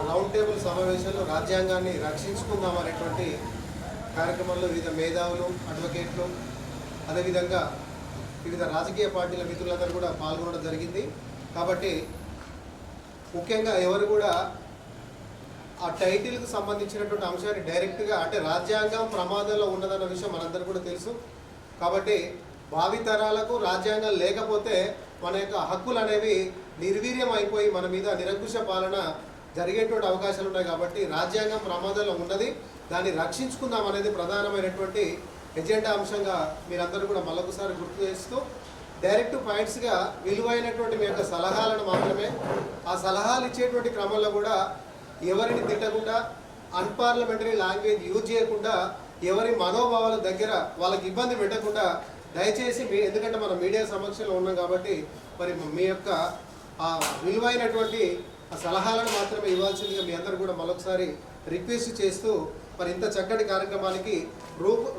Round table సమావేశంలో రాజ్యాంగాన్ని రక్షించుకుందాం అనేటువంటి కార్యక్రమంలో వివిధ మేధావులు, అడ్వకేట్లు, అదేవిధంగా వివిధ రాజకీయ పార్టీల మిత్రులందరూ కూడా పాల్గొనడం జరిగింది. కాబట్టి ముఖ్యంగా ఎవరు కూడా ఆ టైటిల్కి సంబంధించినటువంటి అంశాన్ని డైరెక్ట్గా అంటే రాజ్యాంగం ప్రమాదంలో ఉన్నదన్న విషయం మనందరూ కూడా తెలుసు. కాబట్టి భావితరాలకు రాజ్యాంగం లేకపోతే మన యొక్క హక్కులు అనేవి నిర్వీర్యం అయిపోయి మన మీద నిరంకుశ పాలన జరిగేటువంటి అవకాశాలు ఉన్నాయి. కాబట్టి రాజ్యాంగం ప్రమాదంలో ఉన్నది, దాన్ని రక్షించుకుందాం అనేది ప్రధానమైనటువంటి ఎజెండా అంశంగా మీరందరూ కూడా మరొకసారి గుర్తు చేస్తూ డైరెక్ట్ పాయింట్స్గా విలువైనటువంటి మీ యొక్క సలహాలను మాత్రమే, ఆ సలహాలు ఇచ్చేటువంటి క్రమంలో కూడా ఎవరిని తిట్టకుండా, అన్పార్లమెంటరీ లాంగ్వేజ్ యూజ్ చేయకుండా, ఎవరి మనోభావాల దగ్గర వాళ్ళకి ఇబ్బంది పెట్టకుండా దయచేసి ఎందుకంటే మనం మీడియా సమక్షంలో ఉన్నాం కాబట్టి మరి మీ యొక్క ఆ విలువైనటువంటి సలహాలను మాత్రమే ఇవ్వాల్సిందిగా మీ అందరూ కూడా మరొకసారి రిక్వెస్ట్ చేస్తూ మరి ఇంత చక్కటి కార్యక్రమానికి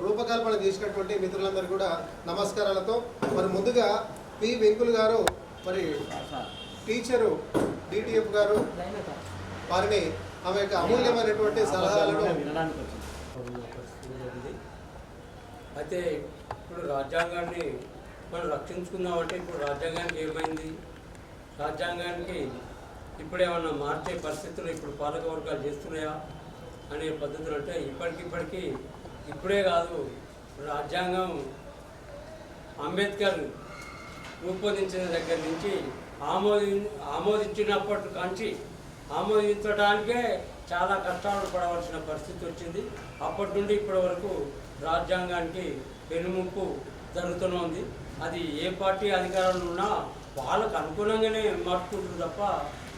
రూపకల్పన చేసినటువంటి మిత్రులందరూ కూడా నమస్కారాలతో మరి ముందుగా పి వెంకులు గారు, మరి టీచరు డిటిఎఫ్ గారు, వారిని ఆమె యొక్క అమూల్యమైనటువంటి సలహాలను అయితే ఇప్పుడు రాజ్యాంగాన్ని మనం రక్షించుకుందామంటే ఇప్పుడు రాజ్యాంగానికి ఏమైంది, రాజ్యాంగానికి ఇప్పుడేమన్నా మార్చే పరిస్థితులు ఇప్పుడు పాలక వర్గాలు చేస్తున్నాయా అనే పద్ధతులు అంటే ఇప్పటికిప్పటికీ ఇప్పుడే కాదు, రాజ్యాంగం అంబేద్కర్ రూపొందించిన దగ్గర నుంచి ఆమోదించినప్పటి నుంచి ఆమోదించడానికే చాలా కష్టాలు పడవలసిన పరిస్థితి వచ్చింది. అప్పటి నుండి ఇప్పటి వరకు రాజ్యాంగానికి పెనుముప్పు జరుగుతూనే ఉంది. అది ఏ పార్టీ అధికారంలో ఉన్నా వాళ్ళకు అనుగుణంగానే మార్చుకుంటుంది తప్ప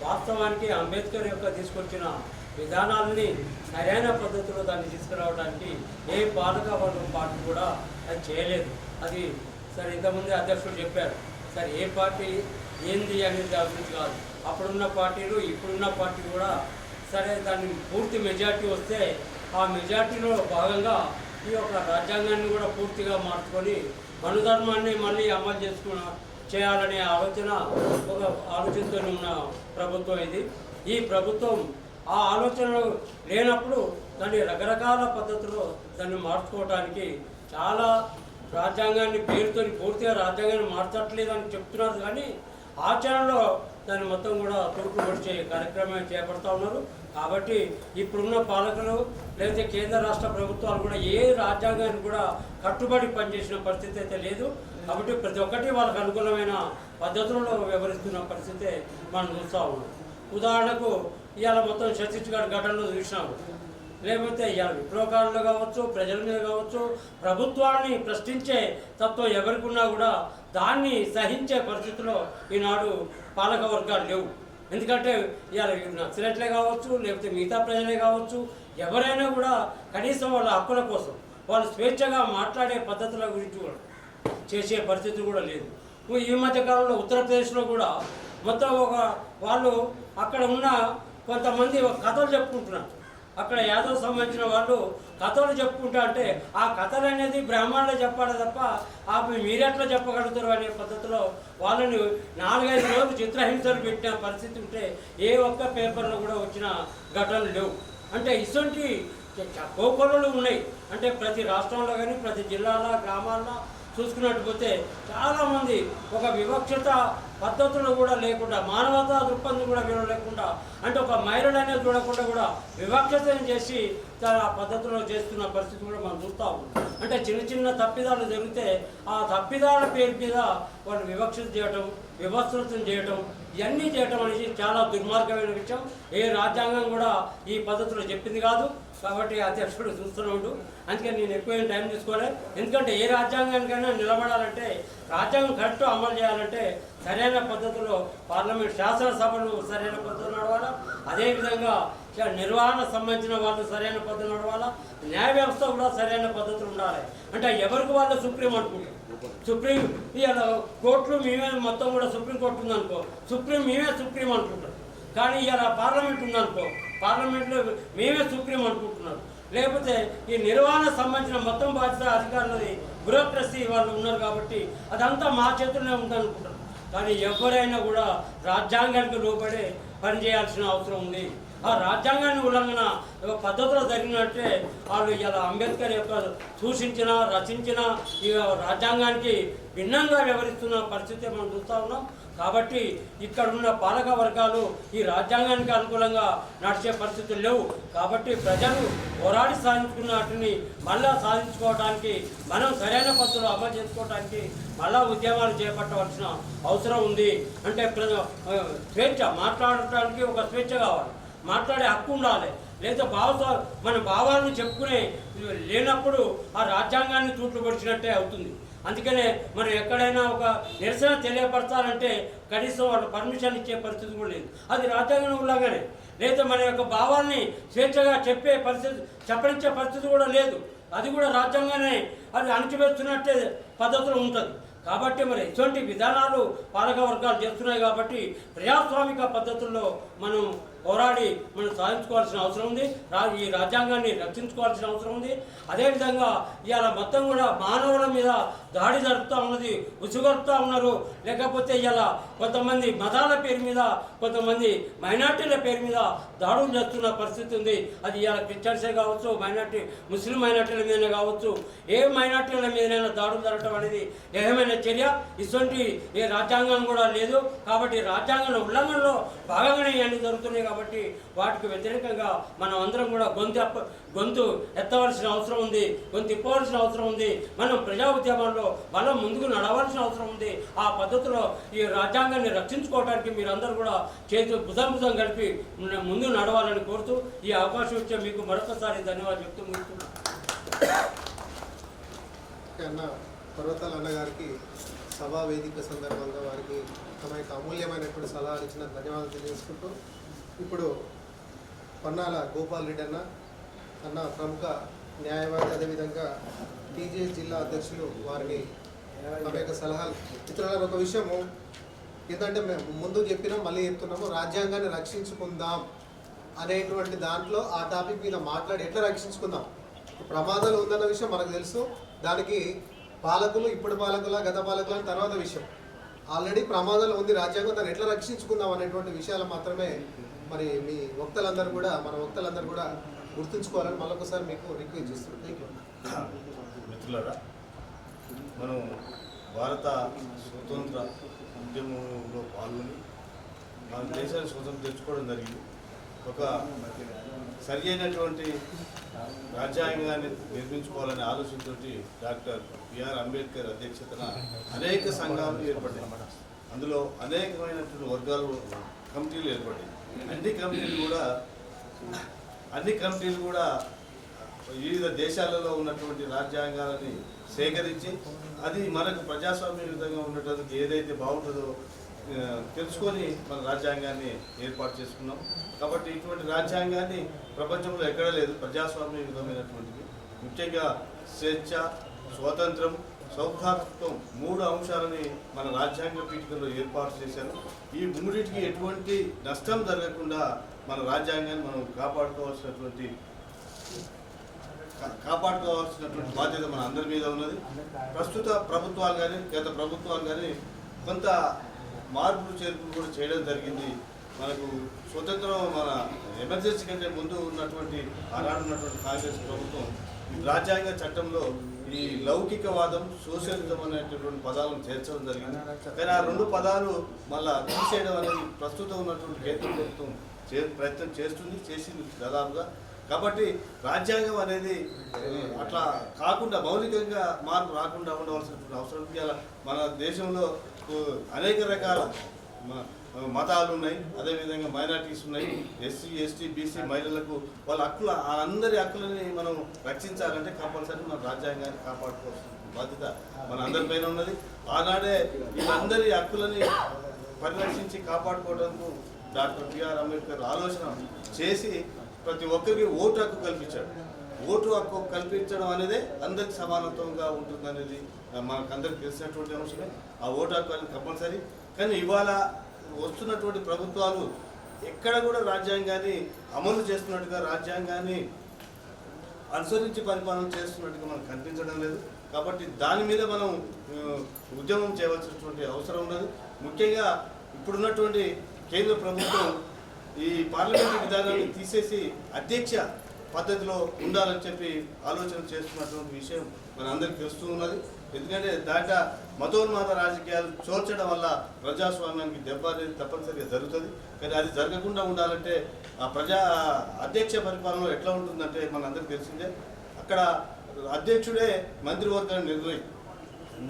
వాస్తవానికి అంబేద్కర్ యొక్క తీసుకొచ్చిన విధానాలని సరైన పద్ధతిలో దాన్ని తీసుకురావడానికి ఏ పాలక వర్గం పార్టీ కూడా అది చేయలేదు. అది సరే ఇంతకుముందే అధ్యక్షుడు చెప్పారు, సరే ఏ పార్టీ ఏంది అనేది దాని గురించి కాదు, అప్పుడున్న పార్టీలు ఇప్పుడున్న పార్టీ కూడా సరే దాన్ని పూర్తి మెజార్టీ వస్తే ఆ మెజార్టీలో భాగంగా ఈ యొక్క రాజ్యాంగాన్ని కూడా పూర్తిగా మార్చుకొని మనుధర్మాన్ని మళ్ళీ అమలు చేయాలనే ఆలోచనతో ఉన్న ప్రభుత్వం ఇది. ఈ ప్రభుత్వం ఆ ఆలోచనలు లేనప్పుడు దాన్ని రకరకాల పద్ధతుల్లో దాన్ని మార్చుకోవడానికి చాలా రాజ్యాంగాన్ని పేరుతో పూర్తిగా రాజ్యాంగాన్ని మార్చట్లేదని చెప్తున్నారు, కానీ ఆచరణలో దాన్ని మొత్తం కూడా తూర్పు పొడిచే కార్యక్రమం చేపడతా ఉన్నారు. కాబట్టి ఇప్పుడున్న పాలకులు లేకపోతే కేంద్ర రాష్ట్ర ప్రభుత్వాలు కూడా ఏ రాజ్యాంగాన్ని కూడా కట్టుబడి పనిచేసిన పరిస్థితి అయితే లేదు. కాబట్టి ప్రతి ఒక్కటి వాళ్ళకు అనుకూలమైన పద్ధతులలో వ్యవహరిస్తున్న పరిస్థితే మనం చూస్తూ ఉన్నాం. ఉదాహరణకు ఇవాళ మొత్తం ఛత్తీస్గఢ్ ఘటనలో చూసినాము, లేకపోతే ఇవాళ విప్లవకారులు కావచ్చు, ప్రజల మీద కావచ్చు, ప్రభుత్వాన్ని ప్రశ్నించే తత్వం ఎవరికి ఉన్నా కూడా దాన్ని సహించే పరిస్థితిలో ఈనాడు పాలక వర్గాలు లేవు. ఎందుకంటే ఇవాళ నక్సలైట్లే కావచ్చు, లేకపోతే మిగతా ప్రజలే కావచ్చు, ఎవరైనా కూడా కనీసం వాళ్ళ హక్కుల కోసం వాళ్ళు స్వేచ్ఛగా మాట్లాడే పద్ధతుల గురించి కూడా చేసే పరిస్థితి కూడా లేదు. ఈ మధ్యకాలంలో ఉత్తరప్రదేశ్లో కూడా మొత్తం వాళ్ళు అక్కడ ఉన్న కొంతమంది కథలు చెప్పుకుంటున్నారు. అక్కడ యాదవ్ సంబంధించిన వాళ్ళు కథలు చెప్పుకుంటా అంటే ఆ కథలు అనేది బ్రాహ్మణులు చెప్పాలి తప్ప మీరెట్లా చెప్పగలుగుతారు అనే పద్ధతిలో వాళ్ళని 4-5 రోజులు చిత్రహింసలు పెట్టిన పరిస్థితి ఉంటే ఏ ఒక్క పేపర్లో కూడా వచ్చిన ఘటనలు లేవు. అంటే ఇటువంటి కోకొలలు ఉన్నాయి. అంటే ప్రతి రాష్ట్రంలో కానీ ప్రతి జిల్లాలో గ్రామాల్లో చూసుకున్నట్టు పోతే చాలామంది ఒక వివక్షత పద్ధతులు కూడా లేకుండా, మానవతా దృక్పథం కూడా లేకుండా, అంటే ఒక మహిళలు అనేది చూడకుండా కూడా వివక్షతను చేసి ఆ పద్ధతిలో చేస్తున్న పరిస్థితి కూడా మనం చూస్తూ ఉన్నాం. అంటే చిన్న చిన్న తప్పిదాలు జరిగితే ఆ తప్పిదాల పేరు మీద వాళ్ళు వివక్షత చేయటం, వివస్త్రతం చేయటం, ఇవన్నీ చేయటం అనేది చాలా దుర్మార్గమైన విషయం. ఏ రాజ్యాంగం కూడా ఈ పద్ధతిలో చెప్పింది కాదు. కాబట్టి అధ్యక్షుడు చూస్తున్నాడు. అందుకని నేను ఎక్కువ టైం తీసుకోవాలి. ఎందుకంటే ఏ రాజ్యాంగానికైనా నిలబడాలంటే, రాజ్యాంగం కరెక్ట్ అమలు చేయాలంటే సరైన పద్ధతిలో పార్లమెంట్ శాసనసభలు సరైన పద్ధతిలో నడవాలా, అదేవిధంగా నిర్వహణ సంబంధించిన వాళ్ళు సరైన పద్ధతి నడవాలా, న్యాయ వ్యవస్థ కూడా సరైన పద్ధతులు ఉండాలి. అంటే ఎవరికి వాళ్ళు సుప్రీం అనుకుంటారు, సుప్రీం ఇవాళ కోర్టులు మేమే మొత్తం కూడా సుప్రీంకోర్టు ఉందనుకో, మేమే సుప్రీం అనుకుంటారు. కానీ ఇవాళ పార్లమెంట్ ఉందనుకో, పార్లమెంట్లో మేమే సుప్రీం అనుకుంటున్నారు. లేకపోతే ఈ నిర్వహణ సంబంధించిన మొత్తం బాధ్యత అధికారులది బ్యూరోక్రసీ వాళ్ళు ఉన్నారు కాబట్టి అదంతా మా చేతుల్లోనే ఉందనుకుంటారు. కానీ ఎవరైనా కూడా రాజ్యాంగానికి లోబడే పనిచేయాల్సిన అవసరం ఉంది. ఆ రాజ్యాంగాన్ని ఉల్లంఘన పద్ధతిలో జరిగినట్టే వాళ్ళు ఇలా అంబేద్కర్ యొక్క సూచించిన రచించిన ఈ రాజ్యాంగానికి భిన్నంగా వ్యవహరిస్తున్న పరిస్థితి మనం చూస్తూ ఉన్నాం. కాబట్టి ఇక్కడ ఉన్న పాలక వర్గాలు ఈ రాజ్యాంగానికి అనుకూలంగా నడిచే పరిస్థితులు లేవు. కాబట్టి ప్రజలు పోరాడి సాధించుకున్న వాటిని మళ్ళా సాధించుకోవడానికి మనం సరైన పద్ధతులు అమలు చేసుకోవడానికి మళ్ళా ఉద్యమాలు చేపట్టవలసిన అవసరం ఉంది. అంటే స్వేచ్ఛ మాట్లాడటానికి ఒక స్వేచ్ఛ కావాలి, మాట్లాడే హక్కు ఉండాలి. లేదా మన భావాలను చెప్పుకునే లేనప్పుడు ఆ రాజ్యాంగాన్ని తూట్లు పొడిచినట్టే అవుతుంది. అందుకనే మనం ఎక్కడైనా ఒక నిరసన తెలియపరచాలంటే కనీసం వాళ్ళు పర్మిషన్ ఇచ్చే పరిస్థితి కూడా లేదు. అది రాజ్యాంగం ఉల్లంఘనే. లేదా మన యొక్క భావాల్ని స్వేచ్ఛగా చెప్పనిచ్చే పరిస్థితి కూడా లేదు. అది కూడా రాజ్యాంగానే అది అణచివేస్తున్నట్టే పద్ధతిలో ఉంటుంది. కాబట్టి మరి ఎటువంటి విధానాలు పాలక వర్గాలు చేస్తున్నాయి. కాబట్టి ప్రజాస్వామిక పద్ధతుల్లో మనం పోరాడి మనం సాధించుకోవాల్సిన అవసరం ఉంది. ఈ రాజ్యాంగాన్ని రక్షించుకోవాల్సిన అవసరం ఉంది. అదేవిధంగా ఇవాళ మొత్తం కూడా మానవుల మీద దాడి జరుపుతూ ఉన్నది, ఉసుగొలుపుతూ ఉన్నారు. లేకపోతే ఇలా కొంతమంది మతాల పేరు మీద, కొంతమంది మైనార్టీల పేరు మీద దాడులు చేస్తున్న పరిస్థితి ఉంది. అది ఇవాళ క్రిస్టియన్సే కావచ్చు, ముస్లిం మైనార్టీల మీదనే కావచ్చు, ఏ మైనార్టీల మీదనైనా దాడులు జరగడం అనేది ఏమైనా చర్య. ఇటువంటి ఏ రాజ్యాంగం కూడా లేదు. కాబట్టి రాజ్యాంగం ఉల్లంఘనలో భాగంగానే ఇవన్నీ జరుగుతున్నాయి. కాబట్టి వాటికి వ్యతిరేకంగా మనం అందరం కూడా గొంతు ఎత్తవలసిన అవసరం ఉంది, గొంతు ఇప్పవలసిన అవసరం ఉంది. మనం ప్రజా ఉద్యమాల్లో మనం ముందుకు నడవలసిన అవసరం ఉంది. ఆ పద్ధతిలో ఈ రాజ్యాంగాన్ని రక్షించుకోవడానికి మీరందరూ కూడా భుజం కలిపి ముందు నడవాలని కోరుతూ ఈ అవకాశం ఇచ్చే మీకు మరొకసారి ధన్యవాదాలు చెప్తూ ముగిస్తున్నాను. పర్వతాల అన్నగారికి సభా వేదిక సందర్భంగా వారికి తమ యొక్క అమూల్యమైనటువంటి సలహాలు ఇచ్చిన ధన్యవాదాలు తెలియజేసుకుంటూ ఇప్పుడు పన్నాల గోపాల్ రెడ్డి అన్న ప్రముఖ న్యాయవాది, అదేవిధంగా టీజేఎస్ జిల్లా అధ్యక్షులు వారిని తమ యొక్క సలహాలు ఇతరుల ఒక విషయము ఏంటంటే మేము ముందు చెప్పినాం, మళ్ళీ చెప్తున్నాము, రాజ్యాంగాన్ని రక్షించుకుందాం అనేటువంటి దాంట్లో ఆ టాపిక్ మీద మాట్లాడి ఎట్లా రక్షించుకుందాం. ప్రమాదాలు ఉందన్న విషయం మనకు తెలుసు. దానికి పాలకులు ఇప్పుడు పాలకుల గత పాలకుల తర్వాత విషయం. ఆల్రెడీ ప్రమాదాలు ఉంది రాజ్యాంగం, దాన్ని ఎట్లా రక్షించుకుందాం అనేటువంటి విషయాలు మాత్రమే మరి మీ వక్తలందరూ కూడా గుర్తుంచుకోవాలని మళ్ళొకసారి మీకు రిక్వెస్ట్ చేస్తున్నాం. మిత్రులారా, మనం భారత స్వతంత్ర ఉద్యమంలో పాల్గొని మన దేశాన్ని స్వతంత్రం తెచ్చుకోవడం జరిగింది. ఒక సరి అయినటువంటి రాజ్యాంగాన్ని నిర్మించుకోవాలనే ఆలోచనతోటి డాక్టర్ బిఆర్ అంబేద్కర్ అధ్యక్షతన అనేక సంఘాలు ఏర్పడ్డాయి. అందులో అనేకమైనటువంటి వర్గాలు కమిటీలు ఏర్పడ్డాయి. అన్ని కమిటీలు కూడా వివిధ దేశాలలో ఉన్నటువంటి రాజ్యాంగాలని సేకరించి అది మనకు ప్రజాస్వామ్య విధంగా ఉండటానికి ఏదైతే బాగుంటుందో తెలుసుకొని మన రాజ్యాంగాన్ని ఏర్పాటు చేసుకున్నాం. కాబట్టి ఇటువంటి రాజ్యాంగాన్ని ప్రపంచంలో ఎక్కడా లేదు. ప్రజాస్వామ్య విధమైనటువంటిది, ముఖ్యంగా స్వేచ్ఛ, స్వాతంత్రం, సౌహార్దత్వం 3 అంశాలని మన రాజ్యాంగ పీఠికలో ఏర్పాటు చేశారు. ఈ మూడింటికి ఎటువంటి నష్టం జరగకుండా మన రాజ్యాంగాన్ని మనం కాపాడుకోవాల్సినటువంటి బాధ్యత మన అందరి మీద ఉన్నది. ప్రస్తుత ప్రభుత్వాలు కానీ గత ప్రభుత్వాలు కానీ కొంత మార్పులు చేర్పులు కూడా చేయడం జరిగింది. మనకు స్వతంత్రం మన ఎమర్జెన్సీ కంటే ముందు ఉన్నటువంటి ఆనాడు ఉన్నటువంటి కాంగ్రెస్ ప్రభుత్వం రాజ్యాంగ చట్టంలో ఈ లౌకికవాదం, సోషలిజం అనేటటువంటి పదాలను చేర్చడం జరిగింది. కానీ ఆ 2 పదాలు మళ్ళా తీసేయడం అనేది ప్రస్తుతం ఉన్నటువంటి కేంద్ర ప్రభుత్వం ప్రయత్నం చేసింది దాదాపుగా. కాబట్టి రాజ్యాంగం అనేది అట్లా కాకుండా మౌలికంగా మార్పు రాకుండా ఉండవలసినటువంటి అవసరం ఉంది. అలా మన దేశంలో అనేక రకాల మతాలు ఉన్నాయి, అదేవిధంగా మైనారిటీస్ ఉన్నాయి, ఎస్సీ, ఎస్టీ, బీసీ మహిళలకు వాళ్ళ అందరి హక్కులని మనం రక్షించాలంటే కంపల్సరీ మన రాజ్యాంగాన్ని కాపాడుకోవాల్సిన బాధ్యత మన అందరిపైన ఉన్నది. ఆనాడే వీళ్ళందరి హక్కులని పరిరక్షించి కాపాడుకోవడానికి డాక్టర్ బిఆర్ అంబేద్కర్ ఆలోచన చేసి ప్రతి ఒక్కరికి ఓటు హక్కు కల్పించాడు. ఓటు హక్కు కల్పించడం అనేది అందరికి సమానత్వంగా ఉంటుందనేది మనకందరికి తెలిసినటువంటి అంశమే. ఆ ఓటు హక్కు అనేది కంపల్సరీ. కానీ ఇవాళ వస్తున్నటువంటి ప్రభుత్వాలు ఎక్కడ కూడా రాజ్యాంగాన్ని అమలు చేస్తున్నట్టుగా, రాజ్యాంగాన్ని అనుసరించి పరిపాలన చేస్తున్నట్టుగా మనకు కనిపించడం లేదు. కాబట్టి దాని మీద మనం ఉద్యమం చేయవలసినటువంటి అవసరం ఉన్నది. ముఖ్యంగా ఇప్పుడున్నటువంటి కేంద్ర ప్రభుత్వం ఈ పార్లమెంటరీ విధానాన్ని తీసేసి అధ్యక్ష పద్ధతిలో ఉండాలని చెప్పి ఆలోచన చేస్తున్నటువంటి విషయం మన అందరికీ తెలుస్తూ ఉన్నది. ఎందుకంటే దాంట్లో మతోన్మాద రాజకీయాలు చోర్చడం వల్ల ప్రజాస్వామ్యానికి దెబ్బ అనేది తప్పనిసరిగా జరుగుతుంది. కానీ అది జరగకుండా ఉండాలంటే ఆ అధ్యక్ష పరిపాలన ఎట్లా ఉంటుందంటే మనందరికీ తెలిసిందే, అక్కడ అధ్యక్షుడే మంత్రివర్గాన్ని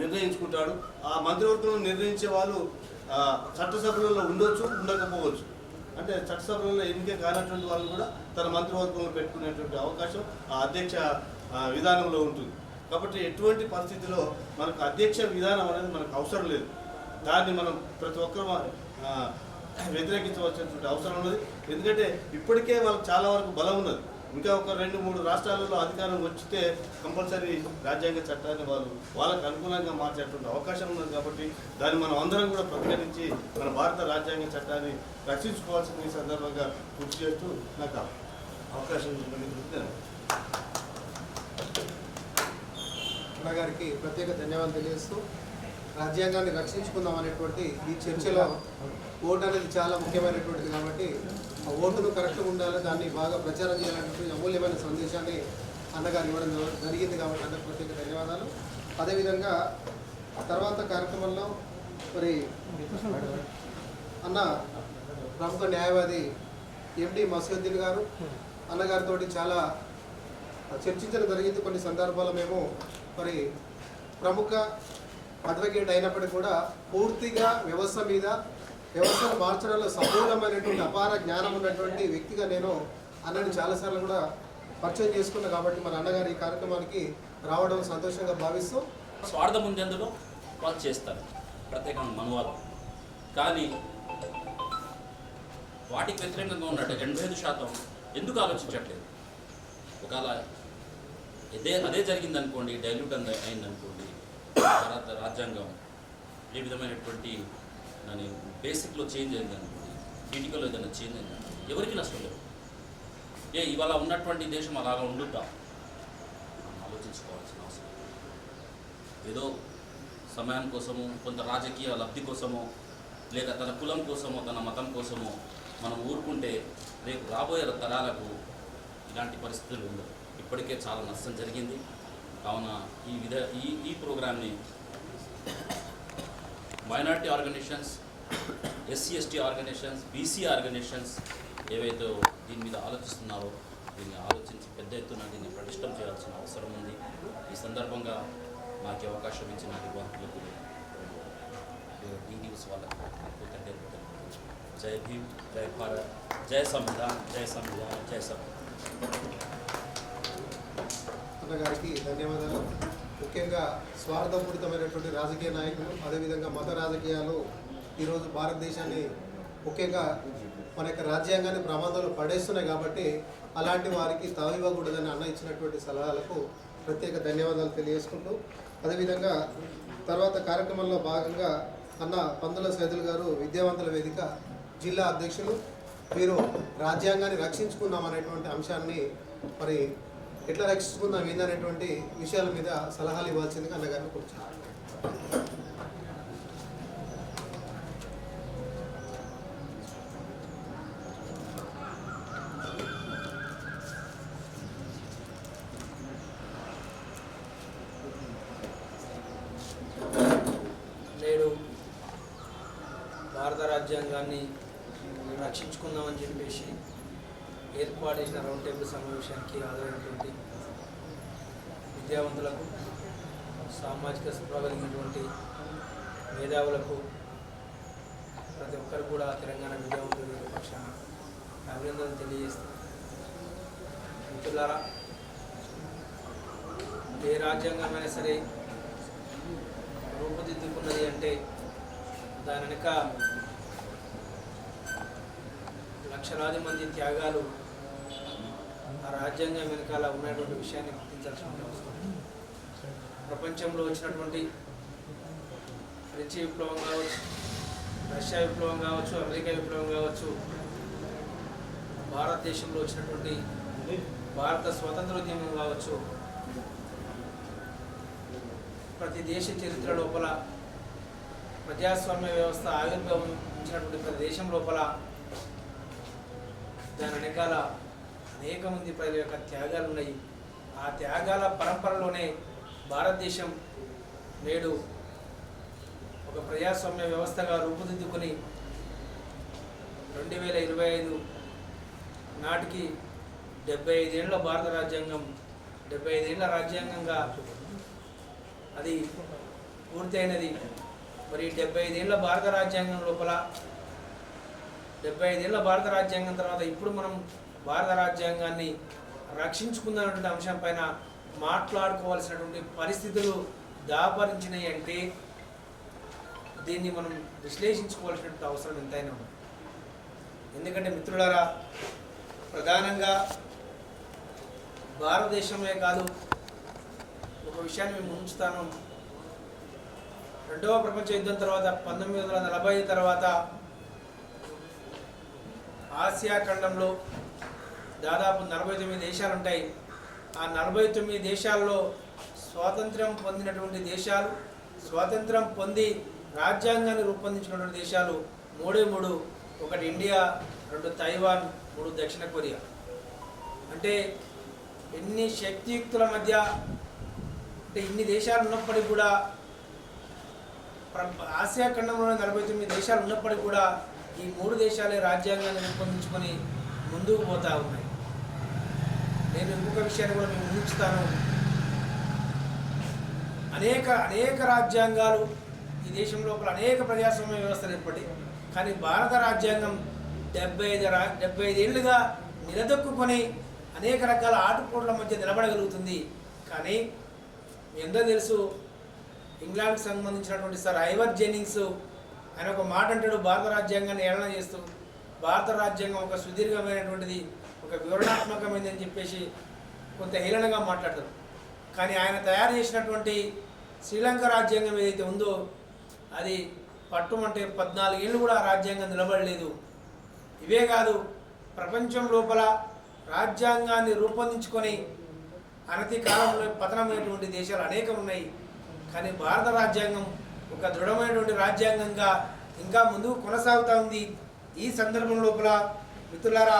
నిర్ణయించుకుంటాడు. ఆ మంత్రివర్గం నిర్ణయించే వాళ్ళు చట్టసభలలో ఉండొచ్చు, ఉండకపోవచ్చు. అంటే చట్టసభలలో ఎన్నిక కానటువంటి వాళ్ళు కూడా తన మంత్రివర్గంలో పెట్టుకునేటువంటి అవకాశం ఆ అధ్యక్ష విధానంలో ఉంటుంది. కాబట్టి ఎటువంటి పరిస్థితిలో మనకు అధ్యక్ష విధానం అనేది మనకు అవసరం లేదు. దాన్ని మనం ప్రతి ఒక్కరు వ్యతిరేకించవలసినటువంటి అవసరం ఉన్నది. ఎందుకంటే ఇప్పటికే వాళ్ళకి చాలా వరకు బలం ఉన్నది. ఇంకా ఒక 2-3 రాష్ట్రాలలో అధికారం వచ్చితే కంపల్సరీ రాజ్యాంగ చట్టాన్ని వాళ్ళకు అనుకూలంగా మార్చేటువంటి అవకాశం ఉన్నది. కాబట్టి దాన్ని మనం అందరం కూడా పరిగణించి మన భారత రాజ్యాంగ చట్టాన్ని రక్షించుకోవాల్సిన ఈ సందర్భంగా గుర్తు చేస్తూ నాకు అవకాశం ఇచ్చినందుకు గారికి ప్రత్యేక ధన్యవాదాలు తెలియజేస్తూ, రాజ్యాంగాన్ని రక్షించుకుందాం అనేటువంటి ఈ చర్చలో ఓటు అనేది చాలా ముఖ్యమైనటువంటిది. కాబట్టి ఆ ఓటును కరెక్ట్గా ఉండాలి, దాన్ని బాగా ప్రచారం చేయాలనేటువంటి అమూల్యమైన సందేశాన్ని అన్నగారు ఇవ్వడం జరిగింది. కాబట్టి అందరికి ప్రత్యేక ధన్యవాదాలు. అదేవిధంగా తర్వాత కార్యక్రమంలో మరి అన్న ప్రముఖ న్యాయవాది ఎండి మసీదుద్దీన్ గారు అన్నగారితో చాలా చర్చించడం జరిగింది. కొన్ని సందర్భాల్లో మేము మరి ప్రముఖ అడ్వకేట్ అయినప్పటికీ కూడా పూర్తిగా వ్యవస్థను మార్చడంలో సంపూర్ణమైనటువంటి అపార జ్ఞానం ఉన్నటువంటి వ్యక్తిగా నేను అన్నని చాలాసార్లు కూడా పరిచయం చేసుకున్నా. కాబట్టి మన అన్నగారు ఈ కార్యక్రమానికి రావడం సంతోషంగా భావిస్తూ, స్వార్థం ఉండేందులో వాళ్ళు చేస్తారు ప్రత్యేకంగా మనవాళ్ళు, కానీ వాటికి వ్యతిరేకంగా ఉన్నట్టు 85% ఎందుకు ఆలోచించట్లేదు? ఒకవేళ అదే జరిగిందనుకోండి, డైల్యూట్ అయిందనుకోండి, భారత రాజ్యాంగం ఏ విధమైనటువంటి దాని బేసిక్లో చేంజ్ అయిందనుకోండి, క్రిటికల్లో ఏదైనా చేంజ్ అయిందనుకోండి, ఎవరికి నష్టం లేదు. ఇవాళ ఉన్నటువంటి దేశం అలాగా ఉండుతా ఆలోచించుకోవాల్సిన అవసరం. ఏదో సమయం కోసమో, కొంత రాజకీయ లబ్ధి కోసమో, లేక తన కులం కోసమో, తన మతం కోసమో మనం ఊరుకుంటే రేపు రాబోయే తరాలకు ఇలాంటి పరిస్థితులు ఉండవు. ఇప్పటికే చాలా నష్టం జరిగింది. కావున ఈ ప్రోగ్రామ్ని minority organisations, SC/ST organisations, BC organisations ఏవైతే దీని మీద ఆలోచిస్తున్నారో దీన్ని ఆలోచించి పెద్ద ఎత్తున దీన్ని పటిష్టం చేయాల్సిన అవసరం ఉంది. ఈ సందర్భంగా నాకు అవకాశం ఇచ్చిన నిర్వాహకులకు, DNews వాళ్ళకు కృతజ్ఞతలు. జై భీమ్, జై భారత్, జై సంవిధాన్, జై సంవిధాన్, జై సంవిధాన్. అన్నగారికి ధన్యవాదాలు. ముఖ్యంగా స్వార్థపూరితమైనటువంటి రాజకీయ నాయకులు, అదేవిధంగా మత రాజకీయాలు ఈరోజు భారతదేశాన్ని ముఖ్యంగా మన యొక్క రాజ్యాంగాన్ని ప్రమాదంలో పడేస్తున్నాయి. కాబట్టి అలాంటి వారికి తావివ్వకూడదని అన్న ఇచ్చినటువంటి సలహాలకు ప్రత్యేక ధన్యవాదాలు తెలియజేసుకుంటూ, అదేవిధంగా తర్వాత కార్యక్రమంలో భాగంగా అన్న పందుల సైదులు గారు విద్యావంతుల వేదిక జిల్లా అధ్యక్షులు, మీరు రాజ్యాంగాన్ని రక్షించుకుందాం అనేటువంటి అంశాన్ని మరి ఎట్లా రక్షించుకుందాం ఏందనేటువంటి విషయాల మీద సలహాలు ఇవ్వాల్సిందిగా అన్నగారిని కూర్చున్నాను. నేడు భారత రాజ్యాంగాన్ని రక్షించుకుందామని చెప్పేసి ఏర్పాటు చేసిన రౌండ్ టేబుల్ సమావేశానికి హాజరైనటువంటి విద్యావంతులకు, సామాజిక స్పృహ కలిగినటువంటి మేధావులకు, ప్రతి ఒక్కరు కూడా తెలంగాణ విద్యావంతుల పక్షాన అభినందనలు తెలియజేస్తారు. మిత్రులారా, ఏ రాజ్యాంగమైనా సరే రూపుదిద్దుకున్నది అంటే దాని వెనుక లక్షలాది మంది త్యాగాలు ఆ రాజ్యాంగం వెనకాల ఉన్నటువంటి విషయాన్ని గుర్తించాల్సిన అవసరం. ప్రపంచంలో వచ్చినటువంటి ఫ్రెంచ్ విప్లవం కావచ్చు, రష్యా విప్లవం కావచ్చు, అమెరికా విప్లవం కావచ్చు, భారతదేశంలో వచ్చినటువంటి భారత స్వతంత్రోద్యమం కావచ్చు, ప్రతి దేశ చరిత్ర లోపల ప్రజాస్వామ్య వ్యవస్థ ఆవిర్భవించినటువంటి ప్రతి దేశం లోపల దాని వెనకాల అనేక మంది ప్రజల యొక్క త్యాగాలు ఉన్నాయి. ఆ త్యాగాల పరంపరలోనే భారతదేశం నేడు ఒక ప్రజాస్వామ్య వ్యవస్థగా రూపుదిద్దుకుని 2025 నాటికి 75 ఏళ్ల భారత రాజ్యాంగం 75 ఏళ్ల రాజ్యాంగంగా అది పూర్తయినది. మరి 75 ఏళ్ల భారత రాజ్యాంగం లోపల 75 ఏళ్ల భారత రాజ్యాంగం తర్వాత ఇప్పుడు మనం భారత రాజ్యాంగాన్ని రక్షించుకుందన్నటువంటి అంశం పైన మాట్లాడుకోవాల్సినటువంటి పరిస్థితులు దాపరించినాయి అంటే దీన్ని మనం విశ్లేషించుకోవాల్సినటువంటి అవసరం ఎంతైనా ఉంది. ఎందుకంటే మిత్రులారా, ప్రధానంగా భారతదేశమే కాదు, ఒక విషయాన్ని మేము ఉంచుతాను. రెండవ ప్రపంచ యుద్ధం తర్వాత 1940 తర్వాత ఆసియా ఖండంలో దాదాపు 49 దేశాలు ఉంటాయి. ఆ 49 దేశాల్లో స్వాతంత్రం పొందినటువంటి దేశాలు, స్వాతంత్రం పొంది రాజ్యాంగాన్ని రూపొందించినటువంటి దేశాలు 3 ఒకటి ఇండియా, 2 తైవాన్, 3 దక్షిణ కొరియా. అంటే ఎన్ని శక్తియుక్తుల మధ్య, అంటే ఇన్ని దేశాలు ఉన్నప్పటికీ కూడా, ఆసియా ఖండంలోనే 49 దేశాలు ఉన్నప్పటికీ కూడా ఈ 3 దేశాలే రాజ్యాంగాన్ని రూపొందించుకొని ముందుకు పోతా ఉన్నాయి. నేను ఇంకొక విషయాన్ని కూడా మేము ఊహిస్తాను. అనేక రాజ్యాంగాలు ఈ దేశం లోపల అనేక ప్రజాస్వామ్య వ్యవస్థలు ఏర్పడి, కానీ భారత రాజ్యాంగం 75 ఏళ్ళుగా నిలదొక్కుని అనేక రకాల ఆటుపోట్ల మధ్య నిలబడగలుగుతుంది. కానీ మీ అందరూ తెలుసు, ఇంగ్లాండ్కి సంబంధించినటువంటి సర్ ఐవర్ జెన్నింగ్స్ ఆయన ఒక మాట అంటాడు, భారత రాజ్యాంగాన్ని ఏళన చేస్తూ భారత రాజ్యాంగం ఒక సుదీర్ఘమైనటువంటిది, ఒక వివరణాత్మకమైనది అని చెప్పేసి కొంత హేళనగా మాట్లాడతారు. కానీ ఆయన తయారు చేసినటువంటి శ్రీలంక రాజ్యాంగం ఏదైతే ఉందో అది పట్టుమంటే 14 ఏళ్ళు కూడా ఆ రాజ్యాంగం నిలబడలేదు. ఇవే కాదు, ప్రపంచం లోపల రాజ్యాంగాన్ని రూపొందించుకొని అనతి కాలంలో పతనమైనటువంటి దేశాలు అనేకం ఉన్నాయి. కానీ భారత రాజ్యాంగం ఒక దృఢమైనటువంటి రాజ్యాంగంగా ఇంకా ముందుకు కొనసాగుతూ ఉంది. ఈ సందర్భం లోపల మిత్రులారా,